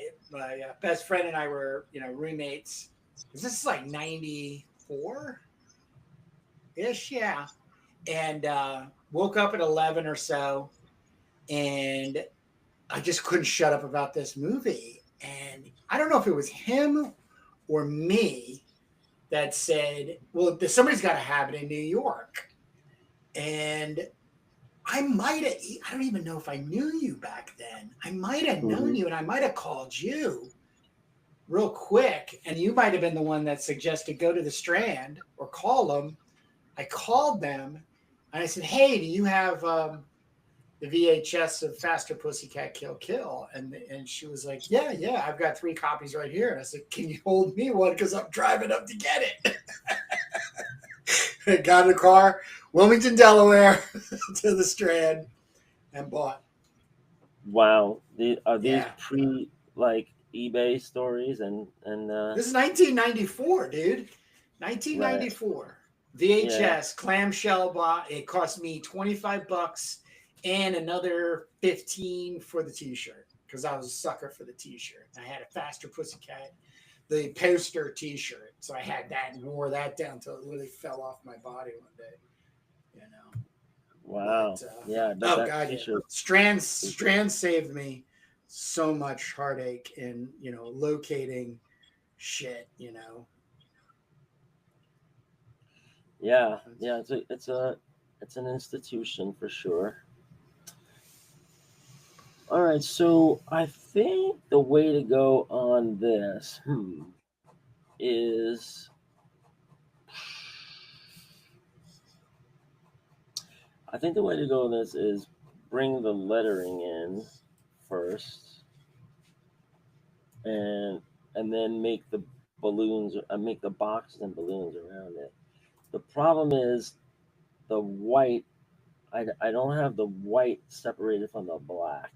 best friend and I were, roommates. This is like 94-ish, yeah. And woke up at 11 or so, and I just couldn't shut up about this movie. And I don't know if it was him or me that said, well, somebody's got to have it in New York. And I don't even know if I knew you back then. I might have known you, and I might have called you real quick. And you might have been the one that suggested go to the Strand or call them. I called them, and I said, hey, do you have the VHS of Faster Pussycat Kill Kill? And she was like, yeah, I've got 3 copies right here. And I said, can you hold me one? Because I'm driving up to get it. I got in the car, Wilmington, Delaware, to the Strand, and bought. Wow, are these Yeah. pre like eBay stories and This is 1994, dude. 1994. Right. VHS Yeah. clamshell bot. It cost me $25 and another 15 for the T-shirt because I was a sucker for the T-shirt. I had a Faster Pussycat, the poster T-shirt, so I had that and wore that down until it really fell off my body one day. You know. Wow. But, yeah. oh That God, yeah. T-shirt. Strand saved me so much heartache in locating shit. Yeah. It's an institution for sure. All right, so I think the way to go on this is I think the way to go on this is bring the lettering in first, and then make the balloons, make the boxes and balloons around it. The problem is the white. I don't have the white separated from the black,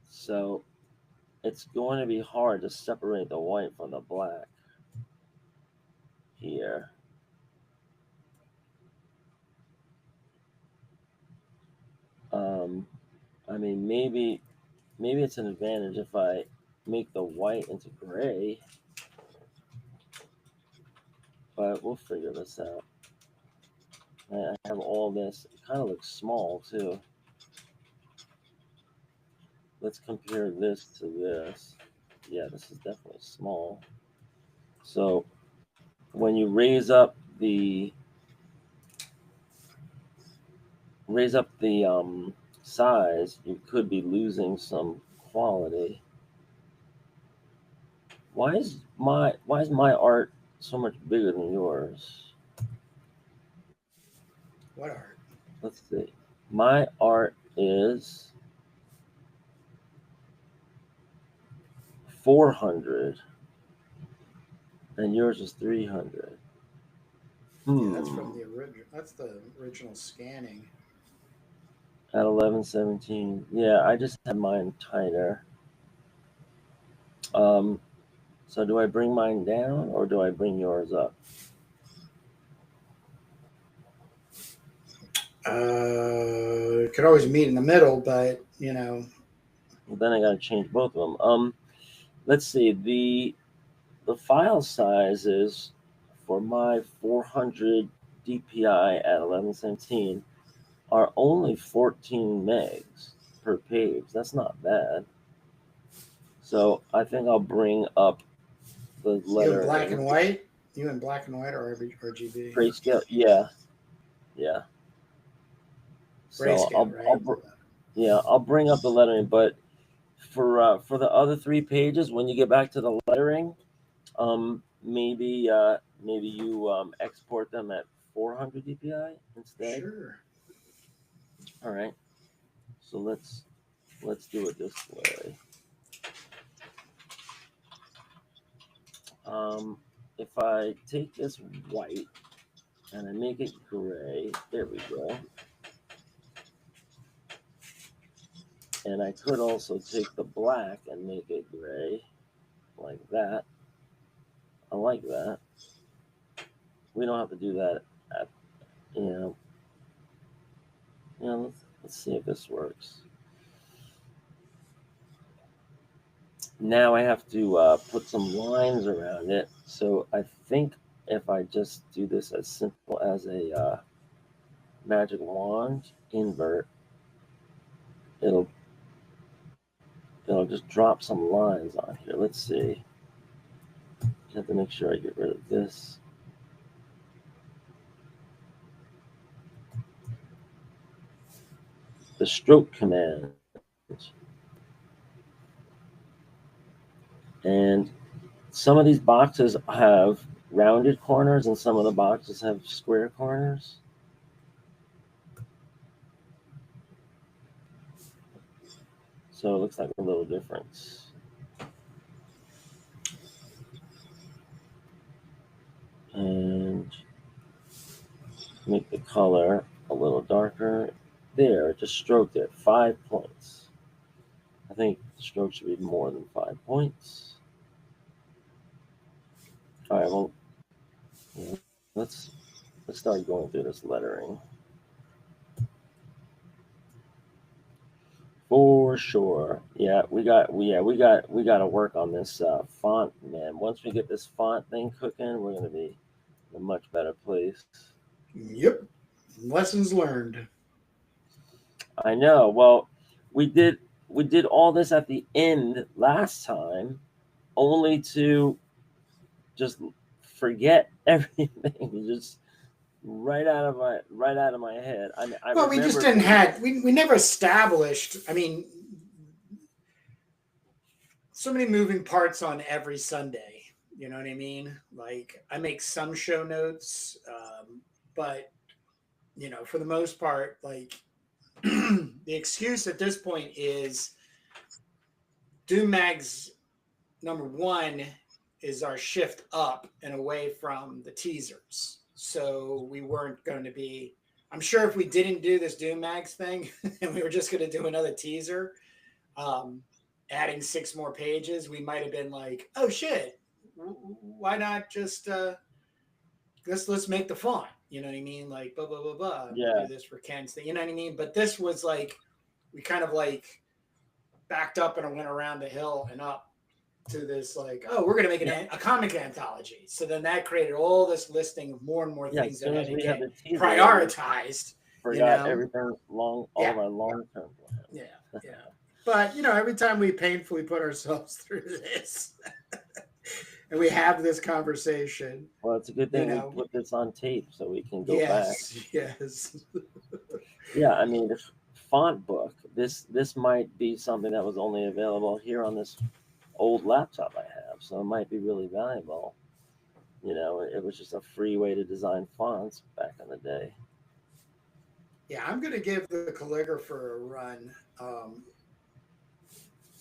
so it's going to be hard to separate the white from the black here. I mean, maybe it's an advantage if I make the white into gray, but we'll figure this out. I have all this. It kind of looks small too. Let's compare this to this. Yeah, this is definitely small. So when you raise up the size, you could be losing some quality. Why is my art so much bigger than yours? What art? Let's see. My art is 400 and yours is 300. Yeah, that's from the original. That's the original scanning. At 1117. Yeah, I just had mine tighter. So do I bring mine down or do I bring yours up? Could always meet in the middle, but Well, then I got to change both of them. Let's see. The file sizes for my 400 DPI at 1117 are only 14 megs per page. That's not bad. So I think I'll bring up the letter. You in black and white? You in black and white or RGB? Grayscale? Yeah. So Grayscale, right? I'll bring up the lettering, but for the other 3 pages, when you get back to the lettering, maybe you export them at 400 DPI instead. Sure. All right. So let's do it this way. If I take this white and I make it gray, there we go. And I could also take the black and make it gray, like that. I like that. We don't have to do that at, let's see if this works. Now I have to put some lines around it. So I think if I just do this as simple as a magic wand invert, it'll just drop some lines on here. Let's see. I have to make sure I get rid of this. The stroke command. And some of these boxes have rounded corners and some of the boxes have square corners. So it looks like a little difference. And Make the color a little darker. There, just stroked it. 5 points. I think the stroke should be more than 5 points. All right, well, let's start going through this lettering. For sure. Yeah, we got to work on this font, man. Once we get this font thing cooking, we're going to be in a much better place. Yep. Lessons learned. I know. Well, we did all this at the end last time, only to just forget everything, just right out of my head. Well, we just didn't have we never established. I mean, so many moving parts on every Sunday. You know what I mean? Like I make some show notes, but you know, for the most part, like the excuse at this point is Doom Mag's number one is our shift up and away from the teasers. So we weren't going to be, I'm sure if we didn't do this Doom Mags thing and we were just going to do another teaser, adding 6 more pages, we might have been like, oh shit, why not just, let's make the font. You know what I mean? Like, blah, blah, blah, blah. Yeah. We'll do this for Ken's thing. You know what I mean? But this was like, we kind of like backed up and went around the hill and up to this, like, oh, we're going to make a comic anthology. So then that created all this listing of more and more things that had to get prioritized. Forgot everything all of our long-term plans. Yeah, yeah. But, you know, every time we painfully put ourselves through this and we have this conversation. Well, it's a good thing we put this on tape so we can go back. Yes. Yeah, I mean, the font book, this might be something that was only available here on this old laptop I have, so it might be really valuable. You know, it was just a free way to design fonts back in the day. Yeah, I'm going to give the calligrapher a run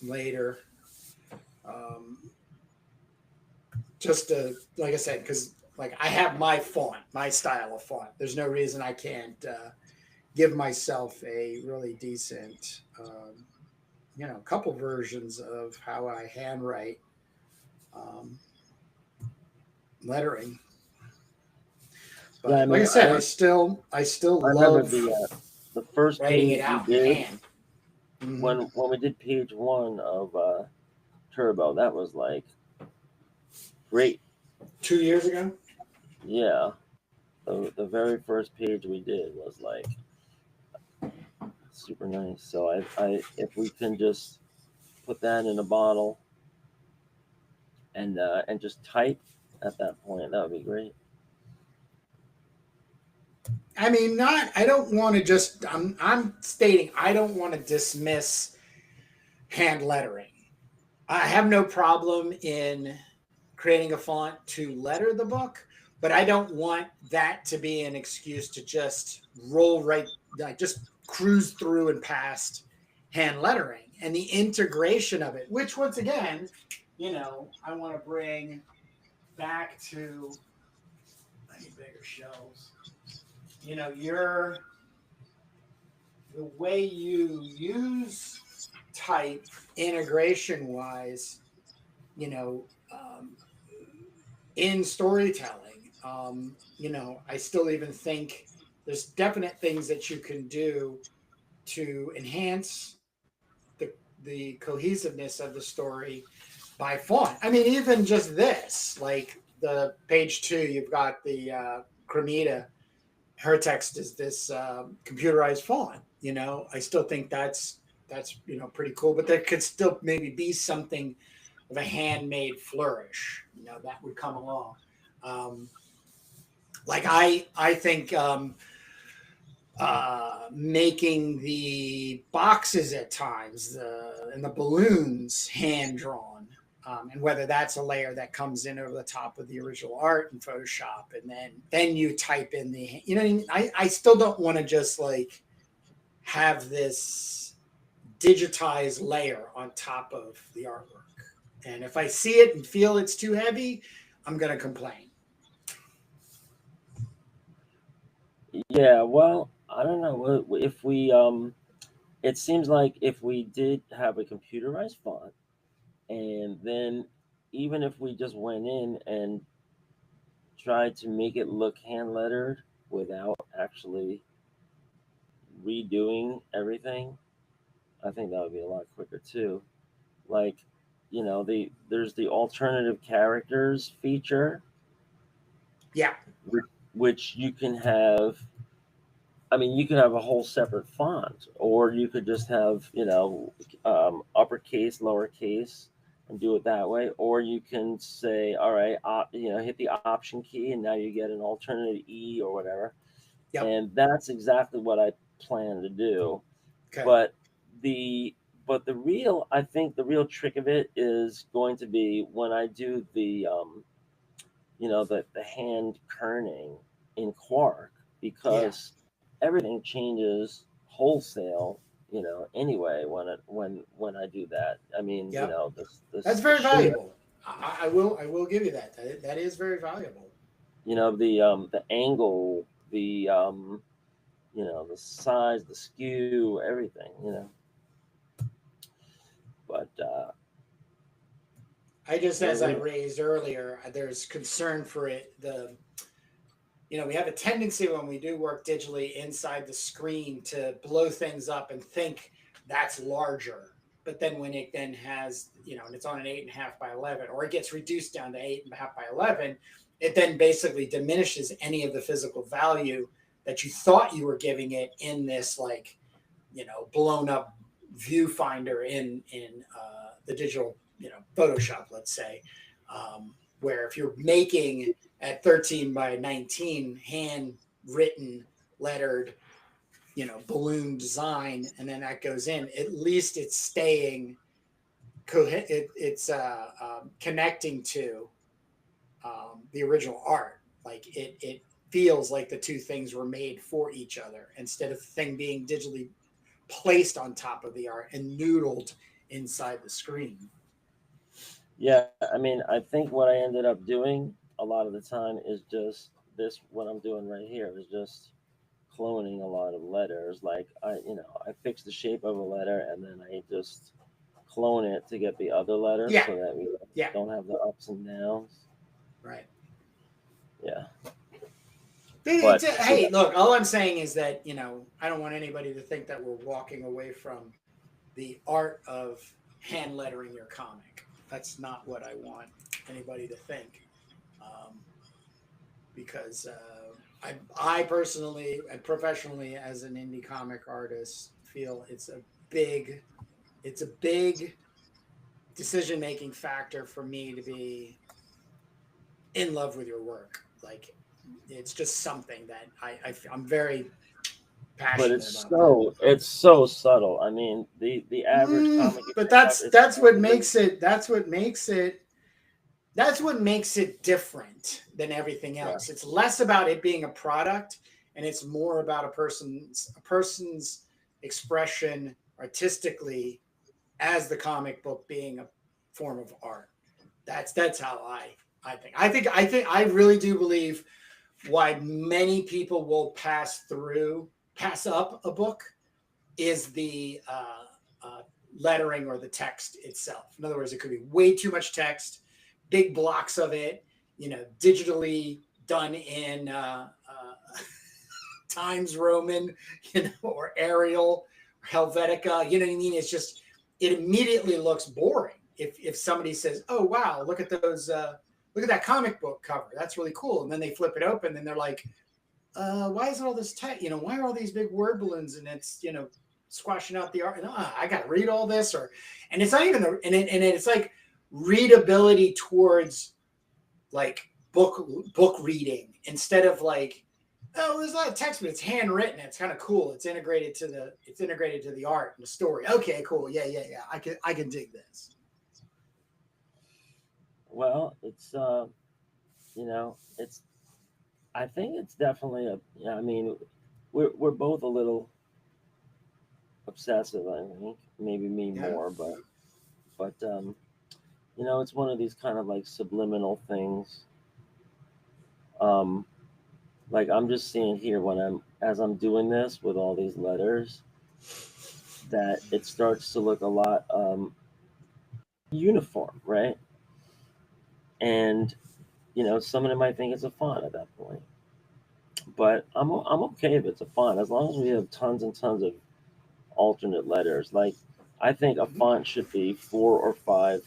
later. Just to, like I said, because like I have my font, my style of font. There's no reason I can't give myself a really decent, you know, couple versions of how I handwrite lettering. But yeah, I mean, like I said, I still love the first writing page it out we did, in hand. When we did page 1 of Turbo, that was like great. 2 years ago? Yeah. The very first page we did was like super nice. So I if we can just put that in a bottle and just type at that point, that would be great. I mean, I don't want to just, I'm stating I don't want to dismiss hand lettering. I have no problem in creating a font to letter the book, but I don't want that to be an excuse to just roll right, like just cruise through and past hand lettering and the integration of it, which once again, you know, I want to bring back to, I need bigger shelves. You know, the way you use type integration wise, you know, in storytelling, you know, I still even think there's definite things that you can do to enhance the cohesiveness of the story by font. I mean, even just this, like the page 2, you've got the Cremita. Her text is this computerized font. You know, I still think that's you know pretty cool, but there could still maybe be something of a handmade flourish. You know, that would come along. Like I think making the boxes at times and the balloons hand drawn. And whether that's a layer that comes in over the top of the original art in Photoshop, and then you type in the, you know what I mean? I still don't want to just like have this digitized layer on top of the artwork. And if I see it and feel it's too heavy, I'm going to complain. Yeah, well, I don't know if we it seems like if we did have a computerized font, and then even if we just went in and tried to make it look hand lettered without actually redoing everything, I think that would be a lot quicker too. Like, there's the alternative characters feature, Yeah. which you can have. I mean, you could have a whole separate font, or you could just have, uppercase, lowercase, and do it that way. Or you can say, all right, hit the option key, and now you get an alternative E or whatever. Yep. And that's exactly what I plan to do. Okay. But the I think the real trick of it is going to be when I do the hand kerning in Quark, because everything changes wholesale, anyway, when I do that. I mean, that's very valuable. I will give you that. That is very valuable. The angle, the size, the skew, everything. But I just, as I raised earlier, there's concern for it. We have a tendency when we do work digitally inside the screen to blow things up and think that's larger. But then when it then has, and it's on an 8.5 by 11, or it gets reduced down to 8.5 by 11, it then basically diminishes any of the physical value that you thought you were giving it in this, blown up viewfinder in the digital, Photoshop, let's say, where if you're making at 13 by 19 handwritten, lettered, balloon design, and then that goes in, at least it's staying it's connecting to the original art. Like it feels like the two things were made for each other, instead of the thing being digitally placed on top of the art and noodled inside the screen. Yeah, I mean, I think what I ended up doing a lot of the time is just this. What I'm doing right here is just cloning a lot of letters. Like I fix the shape of a letter, and then I just clone it to get the other letters, so that we don't have the ups and downs. Right. Yeah. Hey, look, all I'm saying is that, I don't want anybody to think that we're walking away from the art of hand lettering your comic. That's not what I want anybody to think. Because I personally and professionally, as an indie comic artist, feel it's a big decision-making factor for me to be in love with your work. Like, it's just something that I'm very passionate about. But it's so subtle. I mean, the average comic. But that's what makes it different than everything else. Yeah. It's less about it being a product, and it's more about a person's expression artistically as the comic book being a form of art. That's how I think. I really do believe why many people will pass up a book is the lettering or the text itself. In other words, it could be way too much text, big blocks of it, digitally done in Times Roman, or Arial, or Helvetica. You know what I mean? It's just, it immediately looks boring. If somebody says, "Oh wow, look at those, look at that comic book cover. That's really cool," and then they flip it open, and they're like, "Why is it all this text? Why are all these big word balloons?" And it's squashing out the art. And, I got to read all this, and it's not even it's like readability towards like book reading, instead of like, oh, there's a lot of text, but it's handwritten. It's kind of cool. It's integrated to the art and the story. Okay, cool. Yeah. I can dig this. Well, it's I think it's definitely I mean, we're both a little obsessive. I think maybe me more, but it's one of these kind of like subliminal things, like I'm just seeing here as I'm doing this with all these letters, that it starts to look a lot uniform, right? And somebody might think it's a font at that point, but I'm okay if it's a font as long as we have tons and tons of alternate letters. Like I think a font should be 4 or 5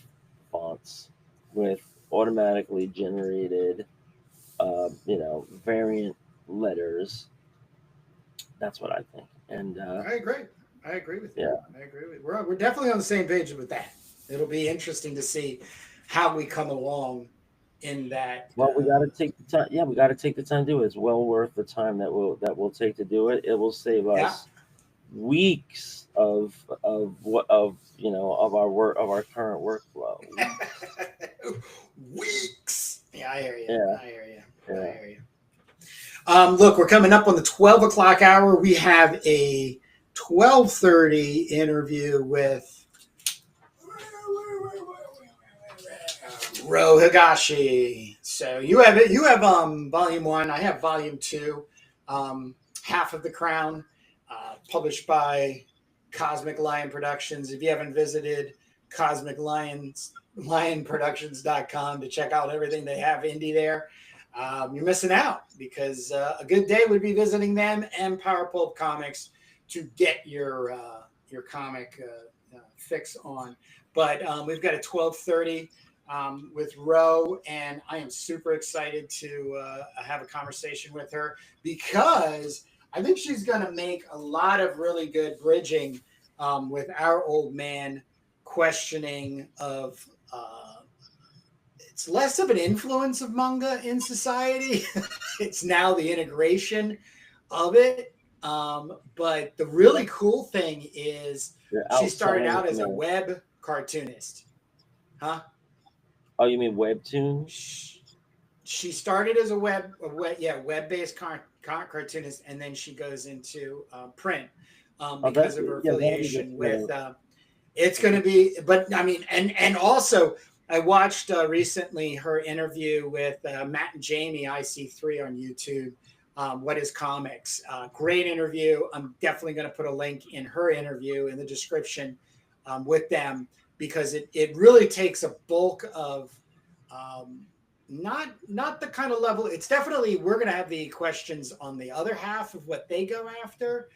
fonts with automatically generated, variant letters. That's what I think. And I agree. I agree with you. yeah, I agree with you. We're definitely on the same page with that. It'll be interesting to see how we come along in that. well, we got to take the time. Yeah, we got to take the time to do it. It's well worth the time that we'll take to do it. It will save Yeah. us weeks of our work, of our current workflow. Weeks. Yeah, I hear you. Yeah. I hear you. Yeah. I hear you. Look, we're coming up on the 12 o'clock hour. We have a 12:30 interview with Ro Higashi. So you have it. You have volume 1. I have volume 2. Half of the Crown, published by Cosmic Lion Productions. If you haven't visited CosmicLionProductions.com to check out everything they have indie there, you're missing out, because a good day would be visiting them and Power Pulp Comics to get your comic fix on. But we've got a 12:30 with Ro, and I am super excited to have a conversation with her, because I think she's going to make a lot of really good bridging with our old man questioning of it's less of an influence of manga in society. It's now the integration of it. But the really cool thing is she started out as a web cartoonist. Huh? Oh, you mean webtoon? She started as a web-based cartoonist, and then she goes into print because of her affiliation with. It's going to be, but I mean, and also I watched recently her interview with Matt and Jamie IC3 on YouTube. What is comics? Great interview. I'm definitely going to put a link in her interview in the description with them, because it really takes a bulk of not the kind of level. It's definitely, we're going to have the questions on the other half of what they go after,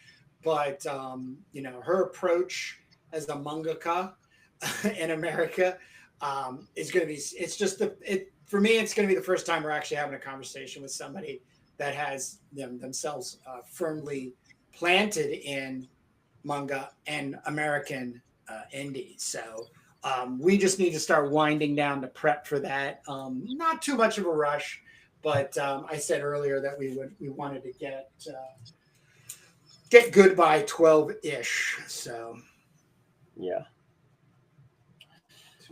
but her approach as a mangaka in America is going to be. It's just for me. It's going to be the first time we're actually having a conversation with somebody that has themselves firmly planted in manga and American indie. So we just need to start winding down to prep for that. Not too much of a rush, but I said earlier that we wanted to get good by 12-ish. So yeah.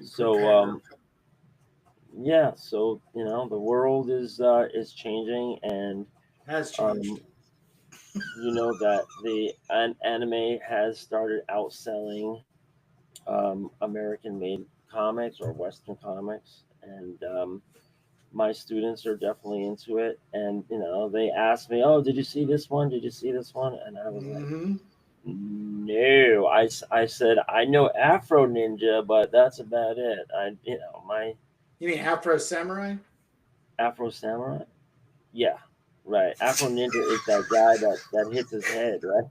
So yeah, so the world is changing, and has changed. That the anime has started outselling American-made comics or Western comics, and my students are definitely into it. And they asked me, "Oh, did you see this one? Did you see this one?" And I was like, "No." I said, "I know Afro Ninja, but that's about it." You mean Afro Samurai? Afro Samurai? Yeah, right. Afro Ninja is that guy that hits his head, right?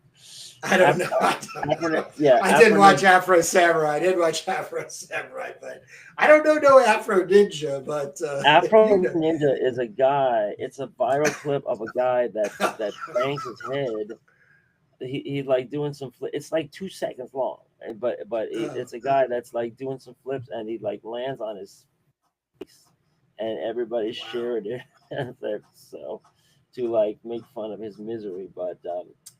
I don't know. Yeah, I did watch Afro Samurai. I did watch Afro Samurai, but I don't know no Afro Ninja. But Afro Ninja is a guy. It's a viral clip of a guy that bangs his head. He's like doing some flip. It's like 2 seconds long, but it's a guy that's like doing some flips, and he like lands on his face, and everybody's sharing it. So to like make fun of his misery. But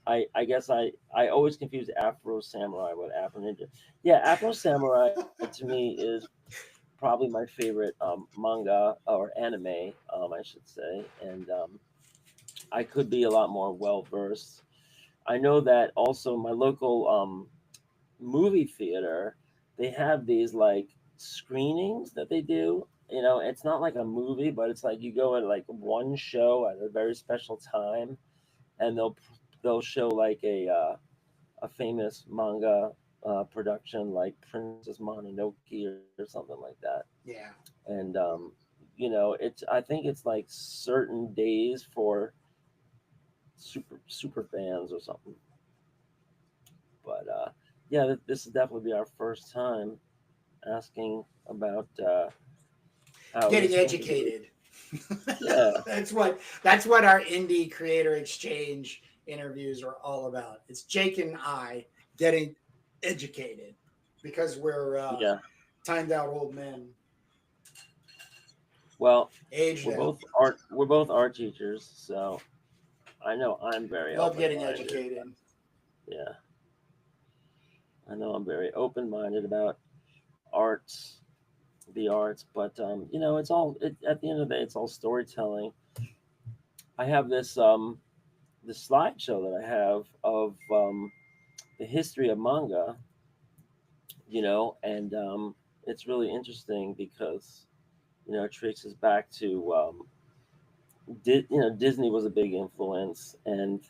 I guess I always confuse Afro Samurai with Afro Ninja. Yeah, Afro Samurai to me is probably my favorite manga or anime, I should say, and I could be a lot more well versed. I know that also my local movie theater, they have these like screenings that they do it's not like a movie, but it's like you go at like one show at a very special time, and they'll show like a famous manga production like Princess Mononoke or something like that. Yeah. And it's I think it's like certain days for super fans or something. But yeah, this will definitely be our first time asking about how Getting this came to be. educated. Yeah, That's what our indie creator exchange interviews are all about. It's Jake and I getting educated because we're yeah. timed out old men, Well, aged out. we're both art teachers, so I know I'm very Love open getting minded. educated. Yeah, I know I'm very open minded about arts, the arts, but at the end of the day, it's all storytelling. I have this slideshow that I have of the history of manga, and it's really interesting because it traces back to Disney was a big influence, and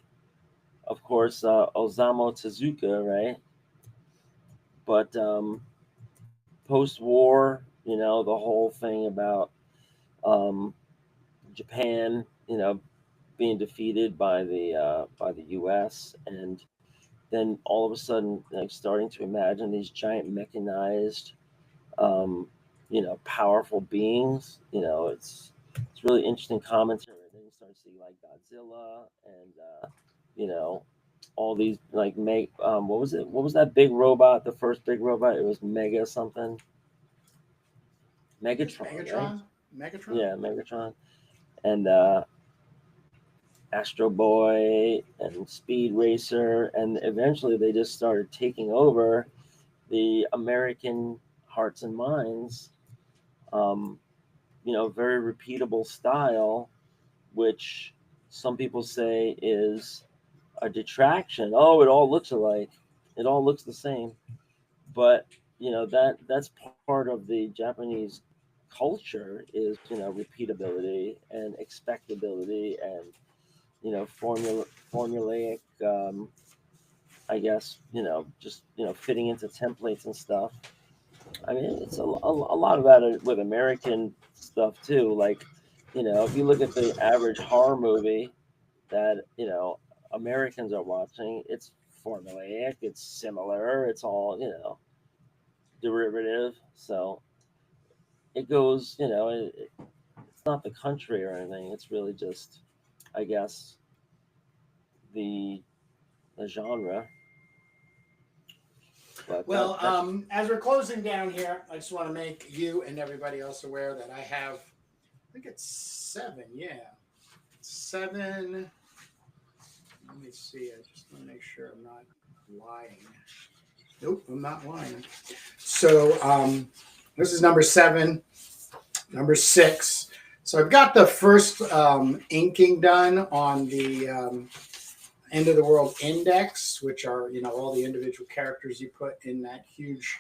of course Osamu Tezuka, right? But post-war, the whole thing about um, Japan, being defeated by the U.S. and then all of a sudden, like starting to imagine these giant mechanized, um, powerful beings. It's really interesting commentary. Then you start to see like Godzilla and you know all these like what was it? What was that big robot? The first big robot? It was Mega something. It's Megatron, right? Megatron. Megatron. Yeah, Megatron. And Astro Boy and Speed Racer, and eventually they just started taking over the American hearts and minds. Um, very repeatable style, which some people say is a detraction. Oh, it all looks alike. It all looks the same. But that's part of the Japanese culture is repeatability and expectability and formulaic, I guess, just fitting into templates and stuff. I mean, it's a lot about it with American stuff too. Like, if you look at the average horror movie that Americans are watching, it's formulaic, it's similar, it's all derivative. So it goes, it's not the country or anything. It's really just, I guess, the the genre. But Well, that as we're closing down here, I just want to make you and everybody else aware that I have, I think it's 7. Yeah, 7. Let me see. I just want to make sure I'm not lying. Nope, I'm not lying. So this is number 7, number 6. So I've got the first inking done on the End of the World Index, which are all the individual characters you put in that huge,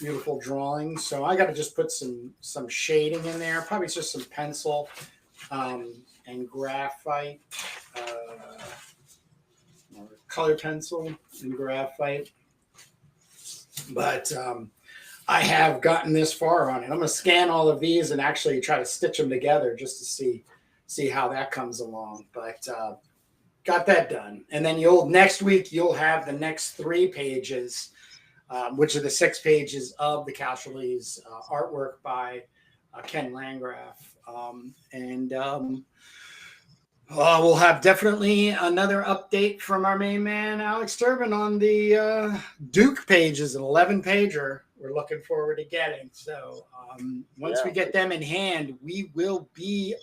beautiful drawing. So I got to just put some shading in there. Probably just some pencil and graphite, or color pencil and graphite. But I have gotten this far on it. I'm going to scan all of these and actually try to stitch them together just to see how that comes along. But got that done. And then next week you'll have the next 3 pages, which are the 6 pages of the Casualties artwork by Ken Landgraf. We'll have definitely another update from our main man, Alex Turbin, on the Duke pages, an 11-pager we're looking forward to getting. So once we get them in hand, we will be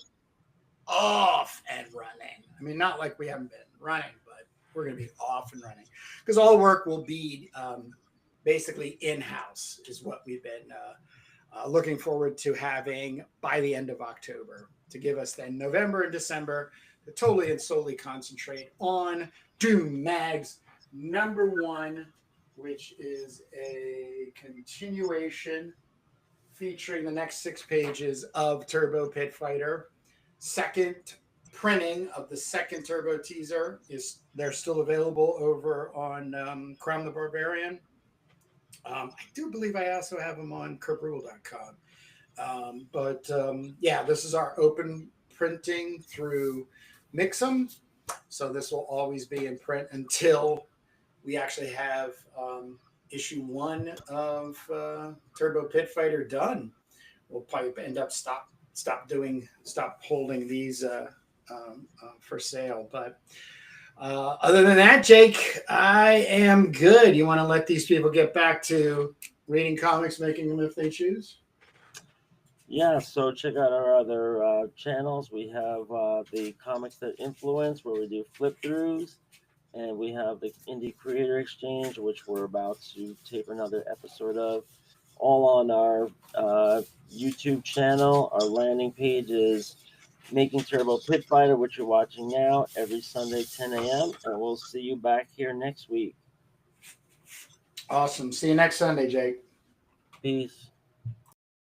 off and running. I mean, not like we haven't been running, but we're going to be off and running because all work will be basically in-house is what we've been looking forward to having by the end of October to give us then November and December to totally and solely concentrate on Doom Mags number 1, which is a continuation featuring the next 6 pages of Turbo Pit Fighter. Second printing of the second Turbo teaser they're still available over on Crown the Barbarian. I do believe I also have them on kurtbrugel.com. Yeah, this is our open printing through Mix'em. So this will always be in print until we actually have issue 1 of Turbo Pit Fighter done. We'll probably end up stop holding these for sale. But other than that, Jake, I am good. You want to let these people get back to reading comics, making them if they choose? Yeah, so check out our other channels. We have the Comics That Influence, where we do flip throughs, and we have the Indie Creator Exchange, which we're about to tape another episode of, all on our YouTube channel. Our landing page is Making Turbo Pit Fighter, which you're watching now, every Sunday, 10 a.m., and we'll see you back here next week. Awesome. See you next Sunday, Jake. Peace.